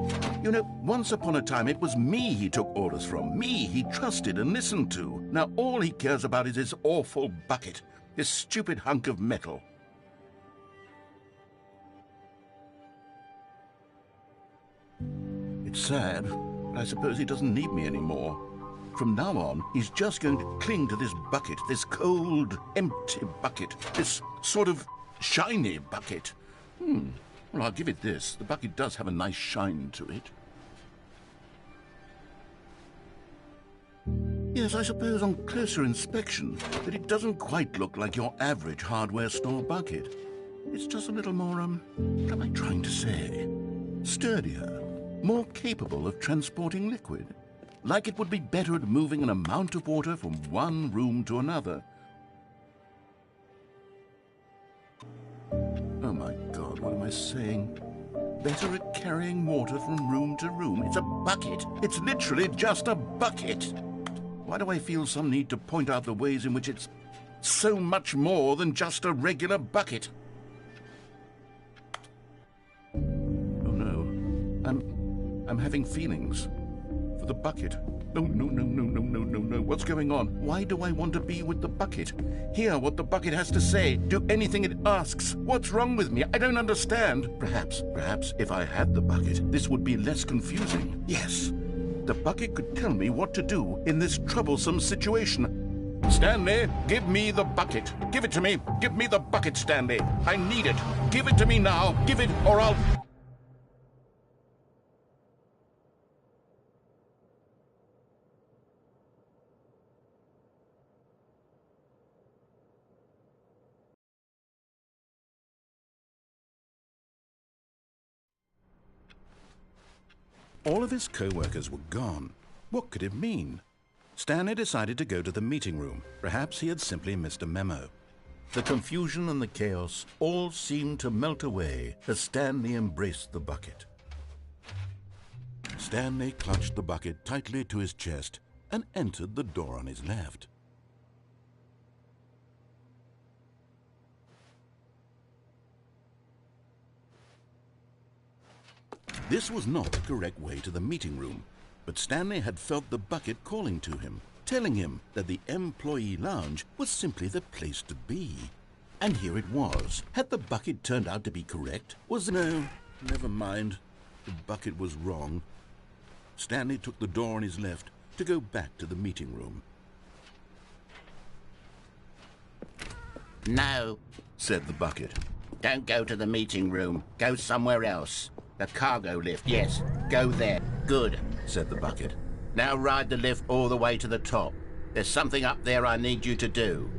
You know, once upon a time it was me he took orders from. Me he trusted and listened to. Now all he cares about is his awful bucket. This stupid hunk of metal. It's sad, but I suppose he doesn't need me anymore. From now on, he's just going to cling to this bucket, this cold, empty bucket, this sort of shiny bucket. Well, I'll give it this. The bucket does have a nice shine to it. Yes, I suppose on closer inspection that it doesn't quite look like your average hardware store bucket. It's just a little more, what am I trying to say? Sturdier, more capable of transporting liquid. Like it would be better at moving an amount of water from one room to another. Oh my God, what am I saying? Better at carrying water from room to room. It's a bucket. It's literally just a bucket. Why do I feel some need to point out the ways in which it's so much more than just a regular bucket? Oh no, I'm having feelings for the bucket. No, no, no, no, no, no, no, no. What's going on? Why do I want to be with the bucket? Hear what the bucket has to say. Do anything it asks. What's wrong with me? I don't understand. Perhaps if I had the bucket, this would be less confusing. Yes, the bucket could tell me what to do in this troublesome situation. Stanley, give me the bucket. Give it to me. Give me the bucket, Stanley. I need it. Give it to me now. Give it, or I'll... All of his co-workers were gone. What could it mean? Stanley decided to go to the meeting room. Perhaps he had simply missed a memo. The confusion and the chaos all seemed to melt away as Stanley embraced the bucket. Stanley clutched the bucket tightly to his chest and entered the door on his left. This was not the correct way to the meeting room, but Stanley had felt the bucket calling to him, telling him that the employee lounge was simply the place to be. And here it was. Had the bucket turned out to be correct? No, never mind. The bucket was wrong. Stanley took the door on his left to go back to the meeting room. No, Said the bucket. don't go to the meeting room. Go somewhere else. The cargo lift, yes. Go there. Good, Said the bucket. now ride the lift all the way to the top. There's something up there I need you to do.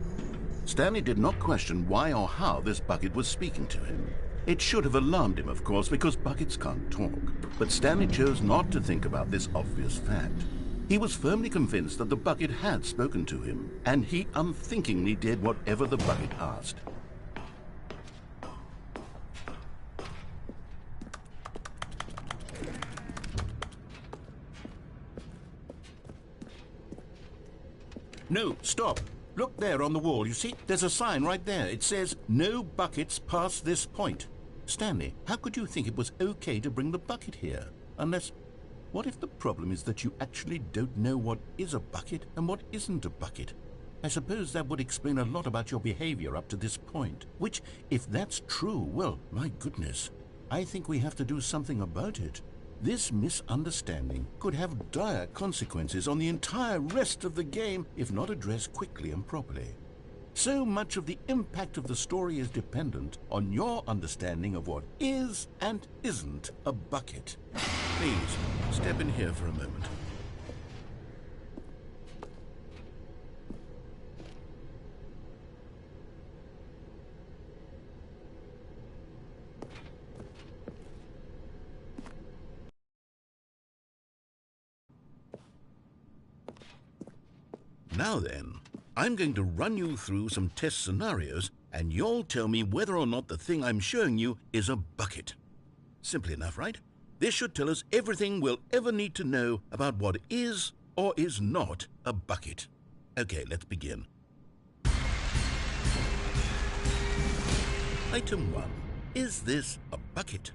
Stanley did not question why or how this bucket was speaking to him. It should have alarmed him, of course, because buckets can't talk. But Stanley chose not to think about this obvious fact. He was firmly convinced that the bucket had spoken to him, and he unthinkingly did whatever the bucket asked. No, stop. Look there on the wall, you see? There's a sign right there. It says, "No buckets past this point." Stanley, how could you think it was okay to bring the bucket here? Unless, what if the problem is that you actually don't know what is a bucket and what isn't a bucket? I suppose that would explain a lot about your behavior up to this point. Which, if that's true, well, my goodness, I think we have to do something about it. This misunderstanding could have dire consequences on the entire rest of the game if not addressed quickly and properly. So much of the impact of the story is dependent on your understanding of what is and isn't a bucket. Please, step in here for a moment. Now then, I'm going to run you through some test scenarios, and you'll tell me whether or not the thing I'm showing you is a bucket. Simple enough, right? This should tell us everything we'll ever need to know about what is or is not a bucket. Okay, let's begin. Item 1. Is this a bucket?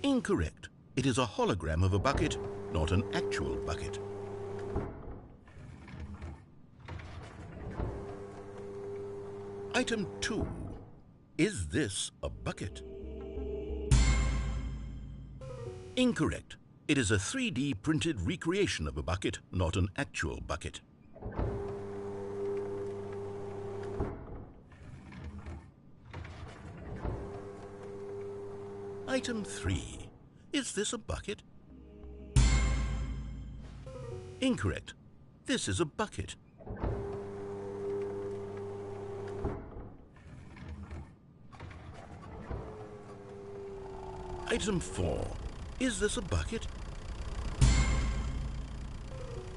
Incorrect. It is a hologram of a bucket, not an actual bucket. Item 2. Is this a bucket? Incorrect. It is a 3D printed recreation of a bucket, not an actual bucket. Item 3. Is this a bucket? Incorrect. This is a bucket. Item 4. Is this a bucket?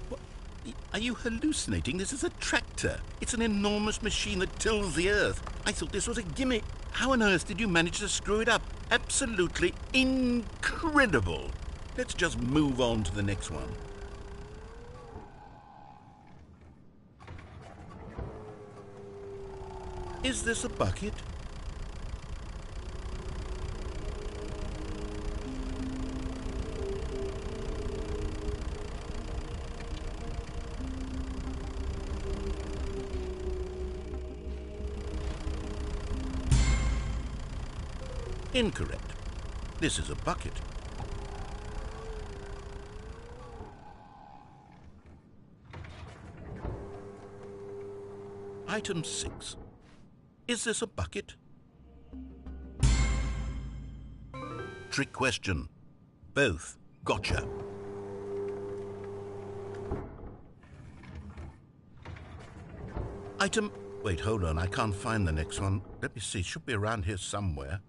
What? Are you hallucinating? This is a tractor. It's an enormous machine that tills the earth. I thought this was a gimmick. How on earth did you manage to screw it up? Absolutely incredible. Let's just move on to the next one. Is this a bucket? Incorrect. This is a bucket. Item 6. Is this a bucket? Trick question. Both. Gotcha. Item... Wait, hold on. I can't find the next one. Let me see. It should be around here somewhere.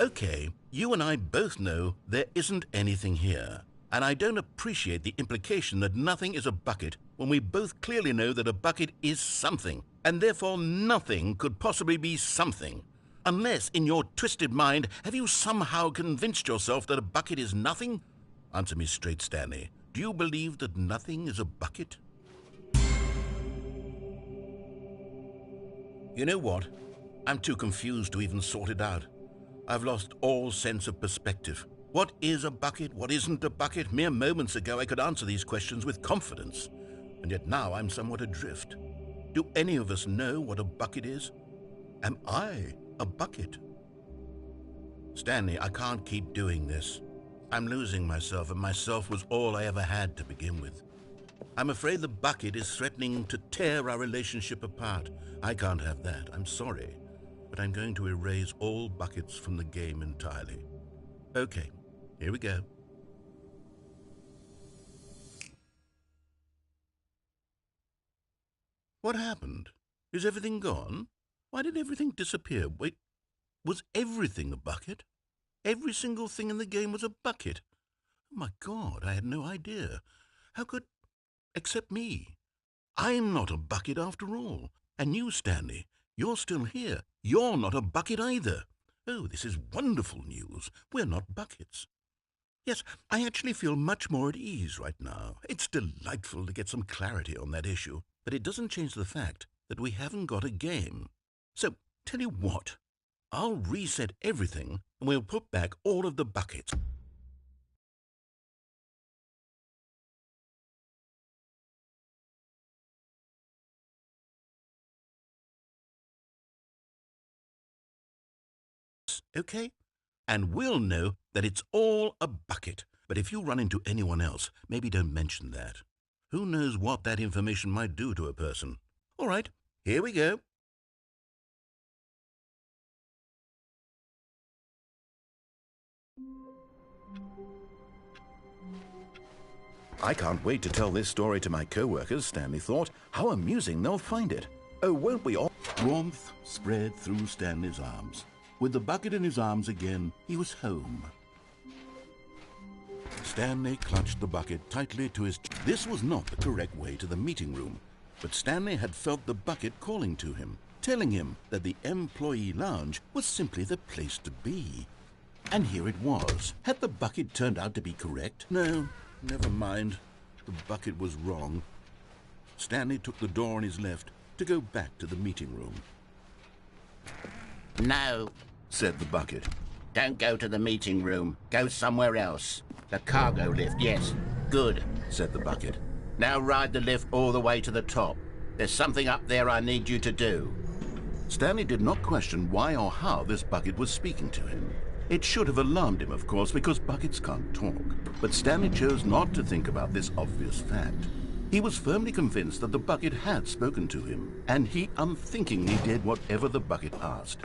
Okay, you and I both know there isn't anything here. And I don't appreciate the implication that nothing is a bucket when we both clearly know that a bucket is something, and therefore nothing could possibly be something. Unless, in your twisted mind, have you somehow convinced yourself that a bucket is nothing? Answer me straight, Stanley. Do you believe that nothing is a bucket? You know what? I'm too confused to even sort it out. I've lost all sense of perspective. What is a bucket? What isn't a bucket? Mere moments ago I could answer these questions with confidence, and yet now I'm somewhat adrift. Do any of us know what a bucket is? Am I a bucket? Stanley, I can't keep doing this. I'm losing myself, and myself was all I ever had to begin with. I'm afraid the bucket is threatening to tear our relationship apart. I can't have that. I'm sorry. But I'm going to erase all buckets from the game entirely. Okay, here we go. What happened? Is everything gone? Why did everything disappear? Wait, was everything a bucket? Every single thing in the game was a bucket. Oh my God, I had no idea. How could... except me. I'm not a bucket after all. And you, Stanley, you're still here. You're not a bucket either. Oh, this is wonderful news. We're not buckets. Yes, I actually feel much more at ease right now. It's delightful to get some clarity on that issue, but it doesn't change the fact that we haven't got a game. So, tell you what, I'll reset everything and we'll put back all of the buckets. Okay? And we'll know that it's all a bucket. But if you run into anyone else, maybe don't mention that. Who knows what that information might do to a person? All right, here we go. I can't wait to tell this story to my co-workers, Stanley thought. How amusing they'll find it. Oh, won't we all? Warmth spread through Stanley's arms. With the bucket in his arms again, he was home. Stanley clutched the bucket tightly to his... This was not the correct way to the meeting room, but Stanley had felt the bucket calling to him, telling him that the employee lounge was simply the place to be. And here it was. Had the bucket turned out to be correct? No, never mind. The bucket was wrong. Stanley took the door on his left to go back to the meeting room. No, Said the bucket. don't go to the meeting room. Go somewhere else. The cargo lift, yes. Good. Said the bucket. Now ride the lift all the way to the top. There's something up there I need you to do. Stanley did not question why or how this bucket was speaking to him. It should have alarmed him, of course, because buckets can't talk. But Stanley chose not to think about this obvious fact. He was firmly convinced that the bucket had spoken to him, and he unthinkingly did whatever the bucket asked.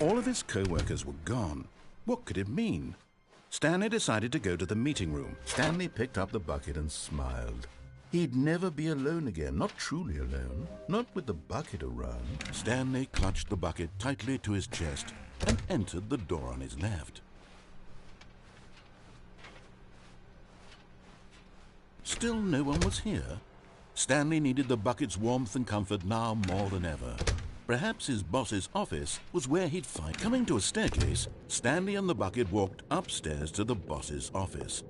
All of his co-workers were gone. What could it mean? Stanley decided to go to the meeting room. Stanley picked up the bucket and smiled. He'd never be alone again, not truly alone, not with the bucket around. Stanley clutched the bucket tightly to his chest and entered the door on his left. Still no one was here. Stanley needed the bucket's warmth and comfort now more than ever. Perhaps his boss's office was where he'd find. Coming to a staircase, Stanley and the bucket walked upstairs to the boss's office.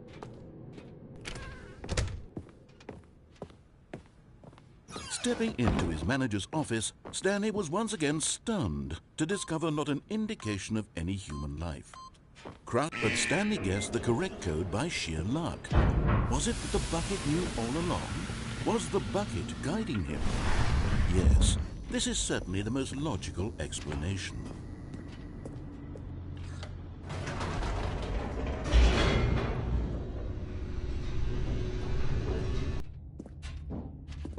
Stepping into his manager's office, Stanley was once again stunned to discover not an indication of any human life. But Stanley guessed the correct code by sheer luck. Was it that the bucket knew all along? Was the bucket guiding him? Yes, this is certainly the most logical explanation.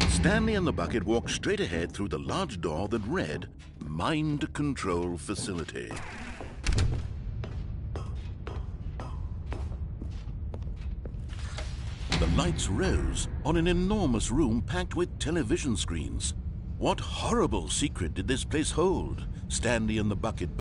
Stanley and the bucket walked straight ahead through the large door that read, Mind Control Facility. The lights rose on an enormous room packed with television screens. What horrible secret did this place hold? Stanley and the bucket